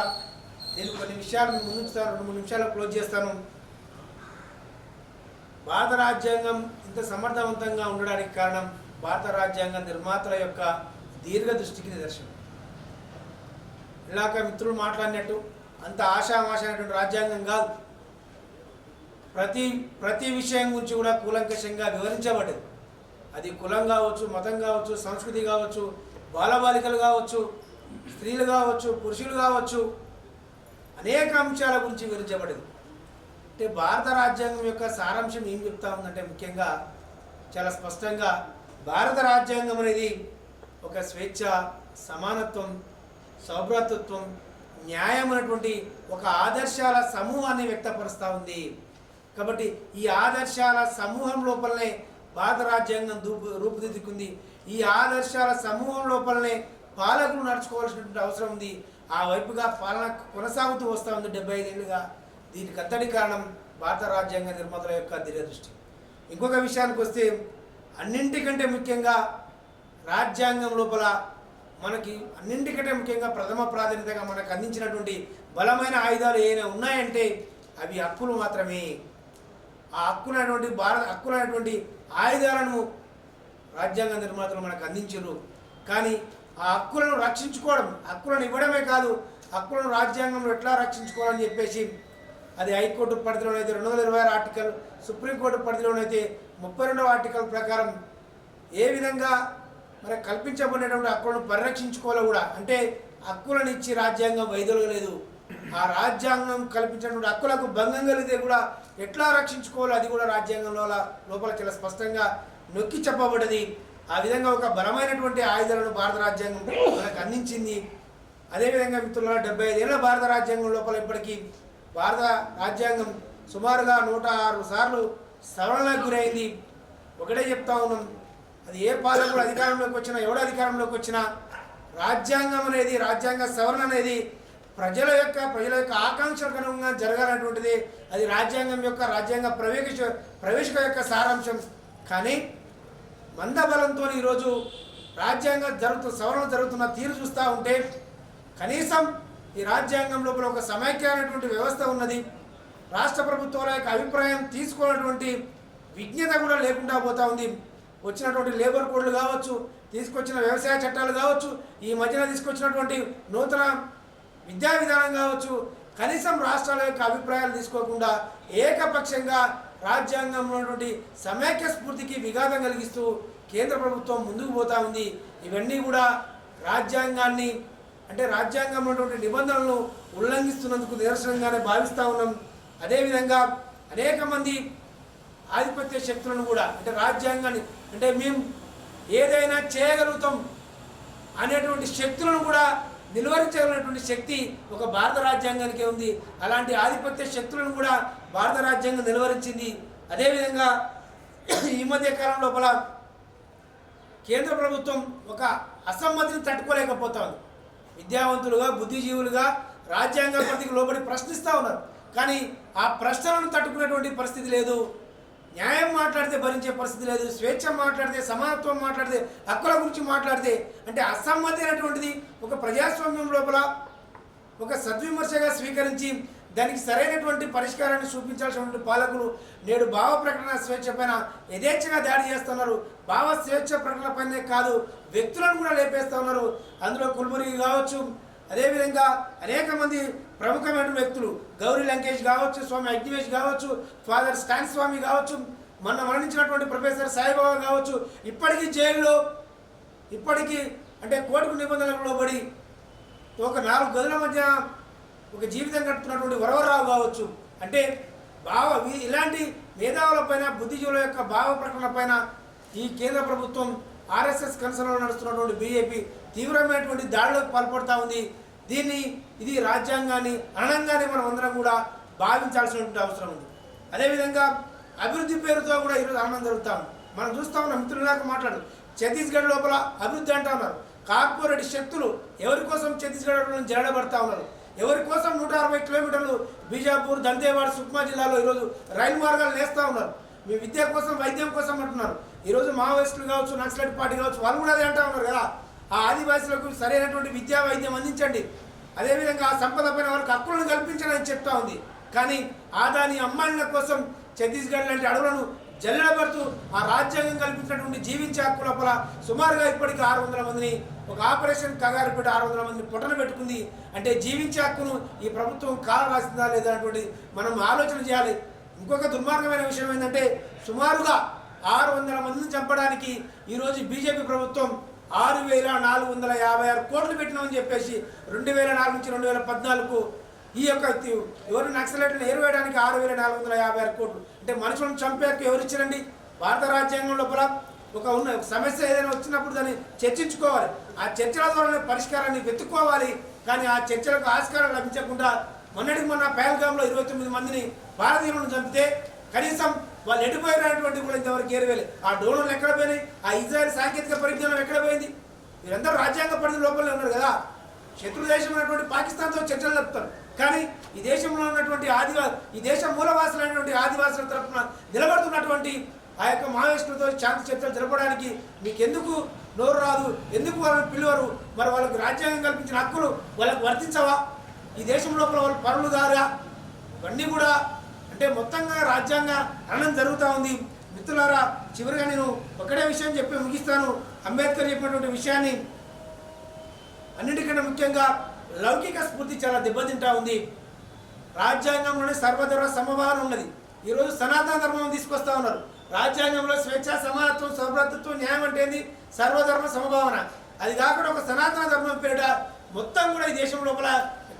నేను కొన్ని విషయాలు ముందుంచుతాను, 2-3 నిమిషాలు క్లోజ్ చేస్తాను. భారత రాజ్యాంగం ఇంత సమర్థవంతంగా ఉండడానికి కారణం భారత రాజ్యాంగ నిర్మాతల యొక్క దీర్ఘ దృష్టికి నిదర్శనం. ఇలాగ మిత్రులు మాట్లాడినట్టు అంత ఆశామాషైనటువంటి రాజ్యాంగం కాదు. ప్రతి విషయం గురించి కూడా కూలంకషంగా వివరించబడ్డది. అది కులం కావచ్చు, మతం కావచ్చు, సంస్కృతి కావచ్చు, బాలబాలికలు కావచ్చు, స్త్రీలు కావచ్చు, పురుషులు కావచ్చు, అనేక అంశాల గురించి వివరించబడింది. అంటే భారత రాజ్యాంగం యొక్క సారాంశం ఏం చెప్తా ఉందంటే, ముఖ్యంగా చాలా స్పష్టంగా భారత రాజ్యాంగం అనేది ఒక స్వేచ్ఛ, సమానత్వం, సౌభ్రాతృత్వం, న్యాయం అనేటువంటి ఒక ఆదర్శాల సమూహాన్ని వ్యక్తపరుస్తూ ఉంది. కాబట్టి ఈ ఆదర్శాల సమూహం లోపలనే భారత రాజ్యాంగం రూపుదిద్దుకుంది. ఈ ఆదర్శాల సమూహం లోపలనే పాలకులు నడుచుకోవాల్సినటువంటి అవసరం ఉంది. ఆ వైపుగా పాలన కొనసాగుతూ వస్తూ ఉంది 75 ఏళ్ళుగా. దీనికి అంతటి కారణం భారత రాజ్యాంగ నిర్మాతల యొక్క దృష్టి. ఇంకొక విషయానికి వస్తే, అన్నింటికంటే ముఖ్యంగా రాజ్యాంగం లోపల మనకి అన్నింటికంటే ముఖ్యంగా ప్రథమ ప్రాధాన్యతగా మనకు అందించినటువంటి బలమైన ఆయుధాలు ఏమైనా ఉన్నాయంటే అవి హక్కులు మాత్రమే. ఆ హక్కులైనటువంటి ఆయుధాలను రాజ్యాంగ నిర్మాతలు మనకు అందించారు. కానీ ఆ హక్కులను రక్షించుకోవడం, హక్కులను ఇవ్వడమే కాదు, హక్కులను రాజ్యాంగంలో ఎట్లా రక్షించుకోవాలని చెప్పేసి అది హైకోర్టు పరిధిలోనైతే 226 ఆర్టికల్, సుప్రీంకోర్టు పరిధిలోనైతే 32వ ఆర్టికల్ ప్రకారం ఏ విధంగా మరి కల్పించబడినటువంటి హక్కులను పరిరక్షించుకోవాలో కూడా, అంటే హక్కులను ఇచ్చి రాజ్యాంగం వైదొలగలేదు. ఆ రాజ్యాంగం కల్పించినటువంటి హక్కులకు భంగం కలిగితే కూడా ఎట్లా రక్షించుకోవాలో అది కూడా రాజ్యాంగంలో లోపల చాలా స్పష్టంగా నొక్కి చెప్పబడ్డది. ఆ విధంగా ఒక బలమైనటువంటి ఆయుధాలను భారత రాజ్యాంగం మనకు అందించింది. అదేవిధంగా మిత్రుల 75 ఏళ్ళ భారత రాజ్యాంగం లోపల ఇప్పటికీ భారత రాజ్యాంగం సుమారుగా 106 సార్లు సవరణలకు గురైంది. ఒకటే చెప్తా ఉన్నాం, అది ఏ పాలకుడు అధికారంలోకి వచ్చినా, ఎవడు అధికారంలోకి వచ్చినా రాజ్యాంగం అనేది, రాజ్యాంగ సవరణ అనేది ప్రజల యొక్క ఆకాంక్షలకు అనుగుణంగా జరగాలన్నటువంటిది. అది రాజ్యాంగం ప్రవేశిక యొక్క సారాంశం. కానీ మందబలంతో ఈరోజు రాజ్యాంగ సవరణ జరుగుతున్న తీరు చూస్తూ ఉంటే కనీసం ఈ రాజ్యాంగం లోపల ఒక సమైక్యమైనటువంటి వ్యవస్థ ఉన్నది. రాష్ట్ర ప్రభుత్వాల యొక్క అభిప్రాయం తీసుకున్నటువంటి విజ్ఞత కూడా లేకుండా పోతా ఉంది. వచ్చినటువంటి లేబర్ కోడ్లు కావచ్చు, తీసుకొచ్చిన వ్యవసాయ చట్టాలు కావచ్చు, ఈ మధ్యన తీసుకొచ్చినటువంటి నూతన విద్యా విధానం కావచ్చు, కనీసం రాష్ట్రాల యొక్క అభిప్రాయాలు తీసుకోకుండా ఏకపక్షంగా రాజ్యాంగంలో ఉన్నటువంటి సమైక్య స్ఫూర్తికి విఘాతం కలిగిస్తూ కేంద్ర ప్రభుత్వం ముందుకు పోతా ఉంది. ఇవన్నీ కూడా రాజ్యాంగాన్ని అంటే రాజ్యాంగంలో ఉన్నటువంటి నిబంధనలను ఉల్లంఘిస్తున్నందుకు నిదర్శనంగానే భావిస్తూ ఉన్నాం. అదేవిధంగా అనేక మంది ఆధిపత్య శక్తులను కూడా అంటే రాజ్యాంగాన్ని అంటే మేము ఏదైనా చేయగలుగుతాం అనేటువంటి శక్తులను కూడా నిలువరించగలిగినటువంటి శక్తి ఒక భారత రాజ్యాంగానికే ఉంది. అలాంటి ఆధిపత్య శక్తులను కూడా భారత రాజ్యాంగం నిలువరించింది. అదేవిధంగా ఈ మధ్య కాలం లోపల కేంద్ర ప్రభుత్వం ఒక అసమ్మతిని తట్టుకోలేకపోతుంది. విద్యావంతులుగా బుద్ధిజీవులుగా రాజ్యాంగ పరిధికి లోబడి ప్రశ్నిస్తూ ఉన్నారు. కానీ ఆ ప్రశ్నలను తట్టుకునేటువంటి పరిస్థితి లేదు. న్యాయం మాట్లాడితే భరించే పరిస్థితి లేదు. స్వేచ్ఛ మాట్లాడితే, సమానత్వం మాట్లాడితే, హక్కుల గురించి మాట్లాడితే అంటే అసమ్మతి అనేటువంటిది ఒక ప్రజాస్వామ్యం లోపల ఒక సద్విమర్శగా స్వీకరించి దానికి సరైనటువంటి పరిష్కారాన్ని చూపించాల్సినటువంటి పాలకులు నేడు భావ ప్రకటన స్వేచ్ఛ పైన యథేచ్ఛగా దాడి చేస్తున్నారు. భావ స్వేచ్ఛ ప్రకటన పైనే కాదు, వ్యక్తులను కూడా లేపేస్తూ ఉన్నారు. అందులో కుల్బుర్గి కావచ్చు, అదేవిధంగా అనేక మంది ప్రముఖమైన వ్యక్తులు గౌరీ లంకేష్ కావచ్చు, స్వామి అగ్నివేష్ కావచ్చు, ఫాదర్ స్టాన్ స్వామి కావచ్చు, మొన్న మరణించినటువంటి ప్రొఫెసర్ సాయిబాబా కావచ్చు, ఇప్పటికీ జైల్లో ఇప్పటికీ అంటే కోర్టు నిబంధనలకు లోబడి ఒక 4 గదుల మధ్య ఒక జీవితం గడుపుతున్నటువంటి వరవరరావు కావచ్చు. అంటే ఇలాంటి మేధావులపైన బుద్ధిజీవుల యొక్క భావ ప్రకటన పైన ఈ కేంద్ర ప్రభుత్వం ఆర్ఎస్ఎస్ కన్సర్న్లో నడుస్తున్నటువంటి బీజేపీ తీవ్రమైనటువంటి దాడులకు పాల్పడుతూ ఉంది. ఇది రాజ్యాంగాన్ని అనంగానే మనం అందరం కూడా భావించాల్సినటువంటి అవసరం ఉంది. అదేవిధంగా అభివృద్ధి పేరుతో కూడా ఈరోజు ఆనందం జరుగుతాం. మనం చూస్తూ ఉన్నాం, మిత్రులాగా మాట్లాడు ఛత్తీస్గఢ్ లోపల అభివృద్ధి అంటూ ఉన్నారు. కార్పొరేట్ శక్తులు ఎవరి కోసం ఛత్తీస్గఢ్లో జరగబడతా ఉన్నారు, ఎవరి కోసం 160 కిలోమీటర్లు బీజాపూర్, దంతేవాడ, సుక్మా జిల్లాలో ఈరోజు రైలు మార్గాలు నేస్తూ ఉన్నారు. మీ విద్య కోసం, వైద్యం కోసం అంటున్నారు. ఈరోజు మావోయిస్టులు కావచ్చు, నక్సలైట్ పార్టీ కావచ్చు, వాళ్ళు కూడా అదే అంటూ ఉన్నారు కదా. ఆ ఆదివాసులకు సరైనటువంటి విద్యా వైద్యం అందించండి, అదేవిధంగా ఆ సంపద పైన వాళ్ళకి హక్కులను కల్పించడానికి చెప్తా ఉంది. కానీ ఆదాని అమ్మాయిల కోసం ఛత్తీస్గఢ్ లాంటి అడవులను జల్లెడబడుతూ ఆ రాజ్యాంగం కల్పించినటువంటి జీవించే హక్కు లోపల సుమారుగా ఇప్పటికీ 600 మందిని ఒక ఆపరేషన్ కగారిపెట్టి 600 మందిని పొట్టన పెట్టుకుంది. అంటే జీవించే హక్కును ఈ ప్రభుత్వం కాలం రాసిందా లేదా అనేటువంటి మనం ఆలోచన చేయాలి. ఇంకొక దుర్మార్గమైన విషయం ఏంటంటే సుమారుగా 600 మందిని చంపడానికి ఈరోజు బీజేపీ ప్రభుత్వం 6,456 కోట్లు పెట్టినామని చెప్పేసి 2004 నుంచి 2014 ఈ యొక్క ఎవరు నక్సలైట్లను ఏరువేయడానికి 6,456 కోట్లు. అంటే మనుషులను చంపేకి ఎవరు ఇచ్చారండి? భారత రాజ్యాంగం లోపల ఒక సమస్య ఏదైనా వచ్చినప్పుడు దాన్ని చర్చించుకోవాలి, ఆ చర్చల ద్వారా పరిష్కారాన్ని వెతుక్కోవాలి. కానీ ఆ చర్చలకు ఆస్కారం లభించకుండా మొన్న పహల్గామ్లో 29 మందిని భారతీయులను చంపితే కనీసం వాళ్ళు ఎడిపోయినటువంటి కూడా ఇంతవరకు ఏరువేలే. ఆ డ్రోన్లు ఎక్కడ పోయినాయి? ఆ ఇజ్రాయెల్ సాంకేతిక పరిజ్ఞానం ఎక్కడ పోయింది? వీరందరూ రాజ్యాంగ పరిధి లోపలే ఉన్నారు కదా. శత్రు దేశం ఉన్నటువంటి పాకిస్తాన్తో చర్చలు జరుపుతారు. కానీ ఈ దేశంలో ఉన్నటువంటి ఈ దేశం మూలవాసులైనటువంటి ఆదివాసుల తరఫున నిలబడుతున్నటువంటి ఆ యొక్క మావోయిస్టులతో శాంతి చర్చలు జరపడానికి మీకు ఎందుకు నోరు రాదు? ఎందుకు వాళ్ళని పిలువరు? మరి వాళ్ళకు రాజ్యాంగం కల్పించిన హక్కులు వాళ్ళకు వర్తించవా? ఈ దేశం లోపల వాళ్ళు పరులు కారా? ఇవన్నీ కూడా అంటే మొత్తంగా రాజ్యాంగ హననం జరుగుతూ ఉంది. మిత్రులారా, చివరిగా నేను ఒకటే విషయం చెప్పి ముగిస్తాను. అంబేద్కర్ చెప్పినటువంటి విషయాన్ని అన్నిటికన్నా ముఖ్యంగా లౌకిక స్ఫూర్తి చాలా దెబ్బతింటా ఉంది. రాజ్యాంగంలోనే సర్వధర్మ సమభావన ఉన్నది. ఈరోజు సనాతన ధర్మం తీసుకొస్తా ఉన్నారు. రాజ్యాంగంలో స్వేచ్ఛ, సమానత్వం, సౌభ్రతత్వం, న్యాయం అంటే ఏంది? సర్వధర్మ సమభావన. అది కాకుండా ఒక సనాతన ధర్మం పేరిట మొత్తం కూడా ఈ దేశం లోపల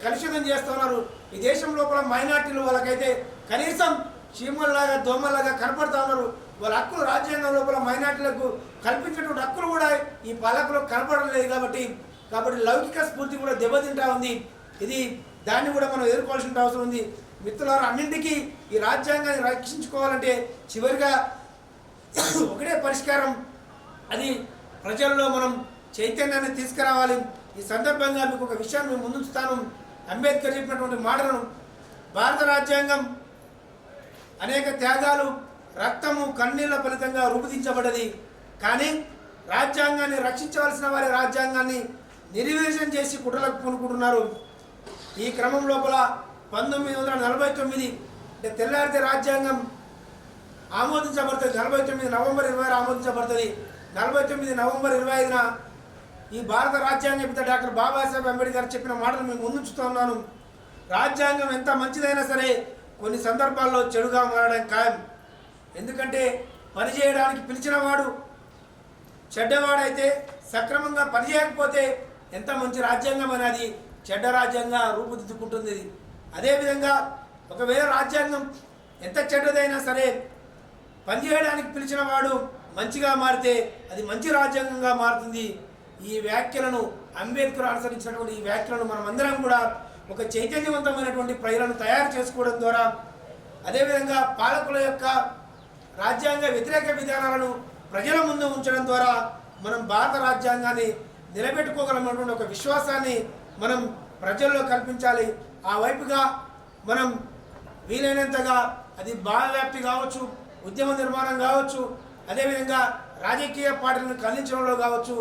కలుషితం చేస్తూ ఉన్నారు. ఈ దేశం లోపల మైనార్టీలు వాళ్ళకైతే కనీసం చీమల్లాగా దోమల్లాగా కనపడతా ఉన్నారు. వాళ్ళ హక్కులు రాజ్యాంగం లోపల మైనార్టీలకు కల్పించినటువంటి హక్కులు కూడా ఈ పాలకులకు కనపడడం లేదు. కాబట్టి లౌకిక స్ఫూర్తి కూడా దెబ్బతింటా ఉంది. దాన్ని కూడా మనం ఎదుర్కోవాల్సిన అవసరం ఉంది. మిత్రులారా, అన్నింటికీ ఈ రాజ్యాంగాన్ని రక్షించుకోవాలంటే చివరిగా ఒకటే పరిష్కారం, అది ప్రజల్లో మనం చైతన్యాన్ని తీసుకురావాలి. ఈ సందర్భంగా మీకు ఒక విషయాన్ని మేము ముందుంచుతాను. అంబేద్కర్ చెప్పినటువంటి మాటలను, భారత రాజ్యాంగం అనేక త్యాగాలు, రక్తము, కన్నీళ్ల ఫలితంగా రూపుదించబడ్డది. కానీ రాజ్యాంగాన్ని రక్షించవలసిన వారి రాజ్యాంగాన్ని నిర్వీర్యం చేసి కుట్రలకు పూనుకుంటున్నారు. ఈ క్రమం లోపల 1949 అంటే తెల్లారితే రాజ్యాంగం ఆమోదించబడుతుంది. 49 నవంబర్ 26 ఆమోదించబడుతుంది. 49 నవంబర్ 25న ఈ భారత రాజ్యాంగ పిత డాక్టర్ బాబాసాహెబ్ అంబేద్కర్ చెప్పిన మాటలు మేము ముందుంచుతూ ఉన్నాను. రాజ్యాంగం ఎంత మంచిదైనా సరే కొన్ని సందర్భాల్లో చెడుగా మారడం ఖాయం. ఎందుకంటే పనిచేయడానికి పిలిచిన వాడు చెడ్డవాడైతే, సక్రమంగా పనిచేయకపోతే ఎంత మంచి రాజ్యాంగం అనేది చెడ్డ రాజ్యాంగంగా రూపుదిద్దుకుంటుంది. అదేవిధంగా ఒకవేళ రాజ్యాంగం ఎంత చెడ్డదైనా సరే పనిచేయడానికి పిలిచిన వాడు మంచిగా మారితే అది మంచి రాజ్యాంగంగా మారుతుంది. ఈ వ్యాఖ్యలను అంబేద్కర్ అనుసరించినటువంటి ఈ వ్యాఖ్యలను మనమందరం కూడా ఒక చైతన్యవంతమైనటువంటి ప్రజలను తయారు చేసుకోవడం ద్వారా, అదేవిధంగా పాలకుల యొక్క రాజ్యాంగ వ్యతిరేక విధానాలను ప్రజల ముందు ఉంచడం ద్వారా మనం భారత రాజ్యాంగాన్ని నిలబెట్టుకోగలమన్నటువంటి ఒక విశ్వాసాన్ని మనం ప్రజల్లో కల్పించాలి. ఆ వైపుగా మనం వీలైనంతగా అది భావవ్యాప్తి కావచ్చు, ఉద్యమ నిర్మాణం కావచ్చు, అదేవిధంగా రాజకీయ పార్టీలను కదిలించడంలో కావచ్చు,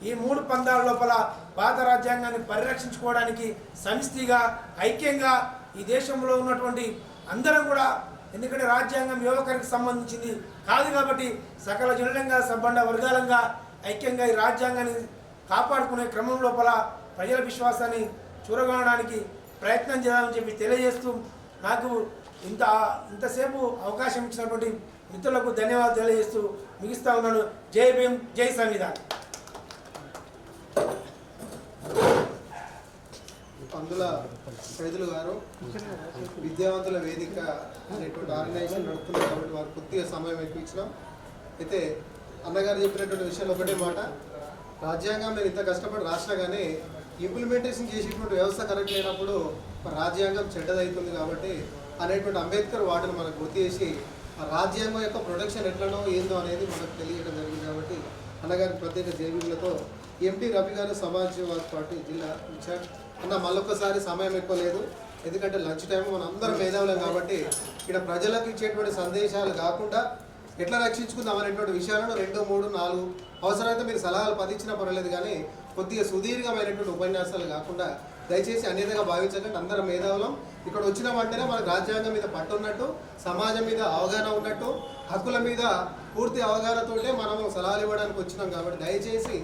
ఈ 3 పందాల లోపల భారత రాజ్యాంగాన్ని పరిరక్షించుకోవడానికి సమిష్టిగా ఐక్యంగా ఈ దేశంలో ఉన్నటువంటి అందరం కూడా, ఎందుకంటే రాజ్యాంగం యువకునికి సంబంధించింది కాదు కాబట్టి సకల జనులంగా సబ్బండ వర్గాలంగా ఐక్యంగా ఈ రాజ్యాంగాన్ని కాపాడుకునే క్రమం లోపల ప్రజల విశ్వాసాన్ని చూరగొనడానికి ప్రయత్నం చేయాలని చెప్పి తెలియజేస్తూ, నాకు ఇంతసేపు అవకాశం ఇచ్చినటువంటి మిత్రులకు ధన్యవాదాలు తెలియజేస్తూ ముగిస్తా ఉన్నాను. జై భీమ్, జై సంవిధాన్. అందుల సైదులు గారు విద్యావంతుల వేదిక అనేటువంటి ఆర్గనైజేషన్ నడుపుతున్నారు కాబట్టి వారు కొద్దిగా సమయం ఎక్కువ ఇచ్చినాం. అయితే అన్నగారు చెప్పినటువంటి విషయంలో ఒకటే మాట, రాజ్యాంగం నేను ఇంత కష్టపడి రాసినా కానీ ఇంప్లిమెంటేషన్ చేసేటువంటి వ్యవస్థ కరెక్ట్ లేనప్పుడు రాజ్యాంగం చెడ్డదవుతుంది కాబట్టి అనేటువంటి అంబేద్కర్ వాటిని మనకు గుర్తు చేసి ఆ రాజ్యాంగం యొక్క ప్రొటెక్షన్ ఎట్లనో ఏందో అనేది మనకు తెలియడం జరిగింది. కాబట్టి అన్నగారి ప్రత్యేక జైవీలతో ఎంటీ రవి గారు సమాజ్వాదీ పార్టీ జిల్లా ఇన్ఛార్జ్. అన్న మళ్ళొక్కసారి సమయం ఎక్కువ లేదు, ఎందుకంటే లంచ్ టైం మనం అందరం మేధావులం కాబట్టి ఇక్కడ ప్రజలకు ఇచ్చేటువంటి సందేశాలు కాకుండా ఎట్లా రక్షించుకుందాం అనేటువంటి విషయాలను 2, 3, 4 అవసరమైతే మీరు సలహాలు 10 ఇచ్చినా పర్వాలేదు, కానీ కొద్దిగా సుదీర్ఘమైనటువంటి ఉపన్యాసాలు కాకుండా దయచేసి అన్యతగా భావించకండి. అందరం మేధావులం. ఇక్కడ వచ్చిన వెంటనే మనకు రాజ్యాంగం మీద పట్టు ఉన్నట్టు, సమాజం మీద అవగాహన ఉన్నట్టు, హక్కుల మీద పూర్తి అవగాహనతోటే మనము సలహాలు ఇవ్వడానికి వచ్చినాం. కాబట్టి దయచేసి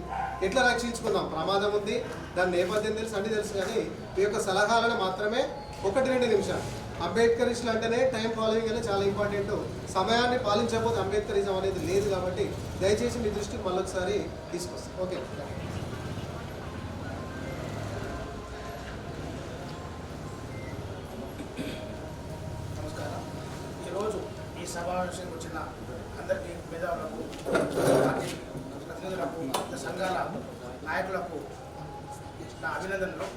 ఎట్లా రక్షించుకుందాం, ప్రమాదం ఉంది, దాని నేపథ్యం తెలుసు, అన్నీ తెలుసు, కానీ ఈ యొక్క సలహాలను మాత్రమే 1-2 నిమిషాలు. అంబేద్కరిస్టులు అంటేనే టైం ఫాలోయింగ్ అనేది చాలా ఇంపార్టెంట్. సమయాన్ని పాలించకపోతే అంబేద్కరిజం అనేది లేదు. కాబట్టి దయచేసి మీ దృష్టికి మళ్ళొకసారి తీసుకొస్తాం. ఓకే. నమస్కారం. ఈరోజు ఈ సమావేశానికి వచ్చిన అందరికీ మేధావులకు, పార్టీ ప్రతినిధులకు, సంఘాల నాయకులకు నా అభినందనలు.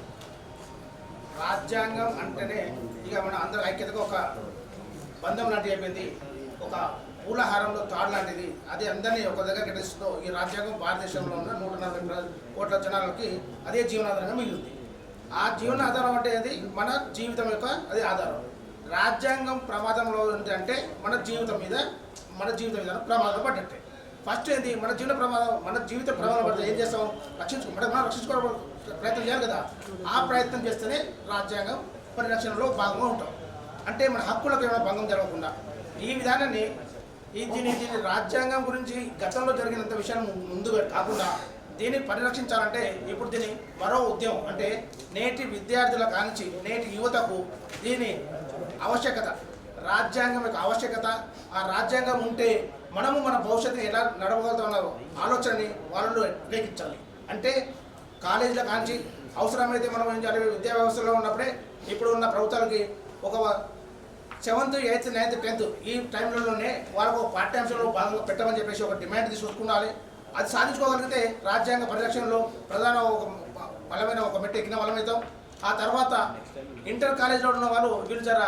రాజ్యాంగం అంటేనే ఇక మన అందరి ఐక్యతకు ఒక బంధం లాంటిది అయిపోయింది, ఒక పూలహారంలో తాడు లాంటిది. అది అందరినీ ఒక దగ్గర కట్టిస్తూ ఈ రాజ్యాంగం భారతదేశంలో ఉన్న 140 కోట్ల జనాలకి అదే జీవనాధారంగా మిగిలింది. ఆ జీవనాధారం అంటే అది మన జీవితం యొక్క అది ఆధారం. రాజ్యాంగం ప్రమాదంలో అంటే మన జీవితం మీద ప్రమాదం పడ్డట్టే. ఫస్ట్ ఏంటి, మన జీవిత ప్రమాదం పడితే ఏం చేస్తాం, మనం రక్షించుకోవడం ప్రయత్నం చేయాలి కదా. ఆ ప్రయత్నం చేస్తేనే రాజ్యాంగం పరిరక్షణలో భాగంగా ఉంటాం. అంటే మన హక్కులకు ఏమైనా భంగం జరగకుండా ఈ విధానాన్ని దీని రాజ్యాంగం గురించి గతంలో జరిగినంత విషయాన్ని ముందు కాకుండా దీన్ని పరిరక్షించాలంటే ఇప్పుడు దీన్ని మరో ఉద్యమం, అంటే నేటి విద్యార్థుల కానించి నేటి యువతకు దీని ఆవశ్యకత, రాజ్యాంగం యొక్క ఆవశ్యకత. ఆ రాజ్యాంగం ఉంటే మనము మన భవిష్యత్తుని ఎలా నడవగలుగుతామన్న ఆలోచనని వాళ్ళు రేకించాలి. అంటే కాలేజీల కాంచి అవసరమైతే మనం ఏం చేయాలి, విద్యా వ్యవస్థలో ఉన్నప్పుడే ఇప్పుడు ఉన్న ప్రభుత్వాలకి ఒక 7th, 8th, 9th, 10th ఈ టైంలలోనే వాళ్ళకు పాఠ్యాంశంలో భాగంగా పెట్టమని చెప్పేసి ఒక డిమాండ్ తీసుకుండాలి. అది సాధించుకోగలిగితే రాజ్యాంగ పరిరక్షణలో ప్రధాన ఒక బలమైన ఒక మెట్టు ఎక్కిన బలమవుతాం. ఆ తర్వాత ఇంటర్ కాలేజీలో ఉన్న వాళ్ళు వీళ్ళు జర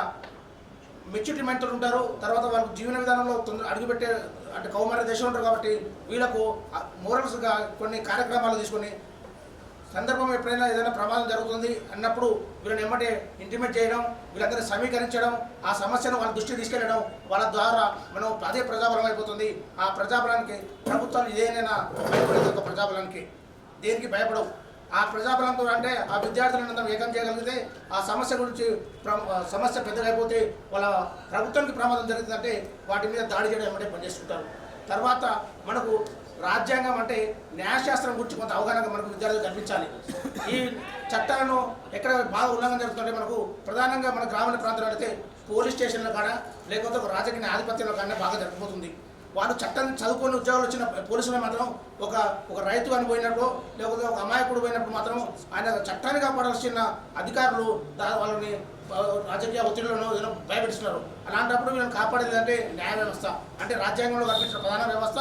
మెచ్యూరిటీ మెంటలు ఉంటారు. తర్వాత వాళ్ళకు జీవన విధానంలో అడుగుపెట్టే అంటే కౌమార దేశం ఉంటారు కాబట్టి వీళ్ళకు మోరల్స్గా కొన్ని కార్యక్రమాలు తీసుకొని సందర్భం ఎప్పుడైనా ఏదైనా ప్రమాదం జరుగుతుంది అన్నప్పుడు వీళ్ళని ఎమ్మటే ఇంటిమేట్ చేయడం, వీళ్ళందరినీ సమీకరించడం, ఆ సమస్యను వాళ్ళ దృష్టికి తీసుకెళ్లడం, వాళ్ళ ద్వారా మనం అదే ప్రజాబలం అయిపోతుంది. ఆ ప్రజాబలానికి ప్రభుత్వాలు ఏదైనా భయపడేది ఒక ప్రజాబలానికి, దేనికి భయపడవు. ఆ ప్రజాబలంతో అంటే ఆ విద్యార్థులను ఏకం చేయగలిగితే ఆ సమస్య గురించి సమస్య పెద్దగైపోతే వాళ్ళ ప్రభుత్వానికి ప్రమాదం జరుగుతుందంటే వాటి మీద దాడి చేయడం ఏమంటే పనిచేస్తుంటారు. తర్వాత మనకు రాజ్యాంగం అంటే న్యాయశాస్త్రం గురించి కొంత అవగాహన మనకు విద్యార్థులు కల్పించాలి. ఈ చట్టాలను ఎక్కడ బాగా ఉల్లంఘన జరుగుతుంటే మనకు ప్రధానంగా మన గ్రామీణ ప్రాంతాల్లో అయితే పోలీస్ స్టేషన్ల కాడ లేకపోతే ఒక రాజకీయ ఆధిపత్యంలో కానీ బాగా జరిగిపోతుంది. వాళ్ళు చట్టం చదువుకొని ఉద్యోగాలు వచ్చిన పోలీసులు మాత్రం ఒక రైతు అని పోయినప్పుడు లేకపోతే ఒక అమాయకుడు పోయినప్పుడు మాత్రం ఆయన చట్టాన్ని కాపాడాల్సిన అధికారులు వాళ్ళని రాజకీయ ఒత్తిడిలను ఏదో భయపెడుతున్నారు. అలాంటప్పుడు వీళ్ళని కాపాడేది అంటే న్యాయ వ్యవస్థ అంటే రాజ్యాంగంలో కల్పించిన ప్రధాన వ్యవస్థ.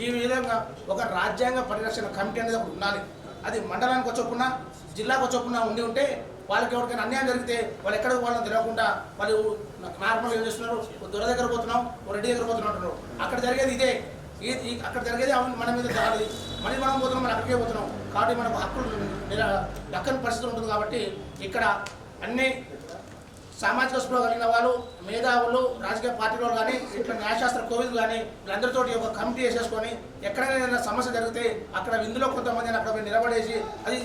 ఈ విధంగా ఒక రాజ్యాంగ పరిరక్షణ కమిటీ అనేది ఒకటి ఉండాలి. అది మండలానికి వచ్చొప్పున జిల్లాకు వచ్చొప్పున ఉంటే వాళ్ళకి ఎవరికైనా అన్యాయం జరిగితే వాళ్ళు ఎక్కడికి వాళ్ళని తెలియకుండా వాళ్ళు నార్మల్గా ఏం చేస్తున్నారు, దొర దగ్గర పోతున్నాం, రెడ్డి దగ్గర పోతున్నాం అంటున్నారు. అక్కడ జరిగేది ఇదే, అక్కడ జరిగేది మన మీద దాడి, మళ్ళీ మనం పోతున్నాం, మనం అక్కడికే పోతున్నాం. కాబట్టి మనకు హక్కులు దక్కని పరిస్థితి ఉంటుంది. కాబట్టి ఇక్కడ అన్ని సామాజిక స్పృహ కలిగిన వాళ్ళు, మేధావులు, రాజకీయ పార్టీల వాళ్ళు కానీ ఇట్లా న్యాయశాస్త్ర కోవిలు కానీ వీళ్ళందరితో ఒక కమిటీ వేసేసుకొని ఎక్కడైనా సమస్య జరిగితే అక్కడ ఇందులో కొంతమందిని అక్కడ నిలబడేసి అది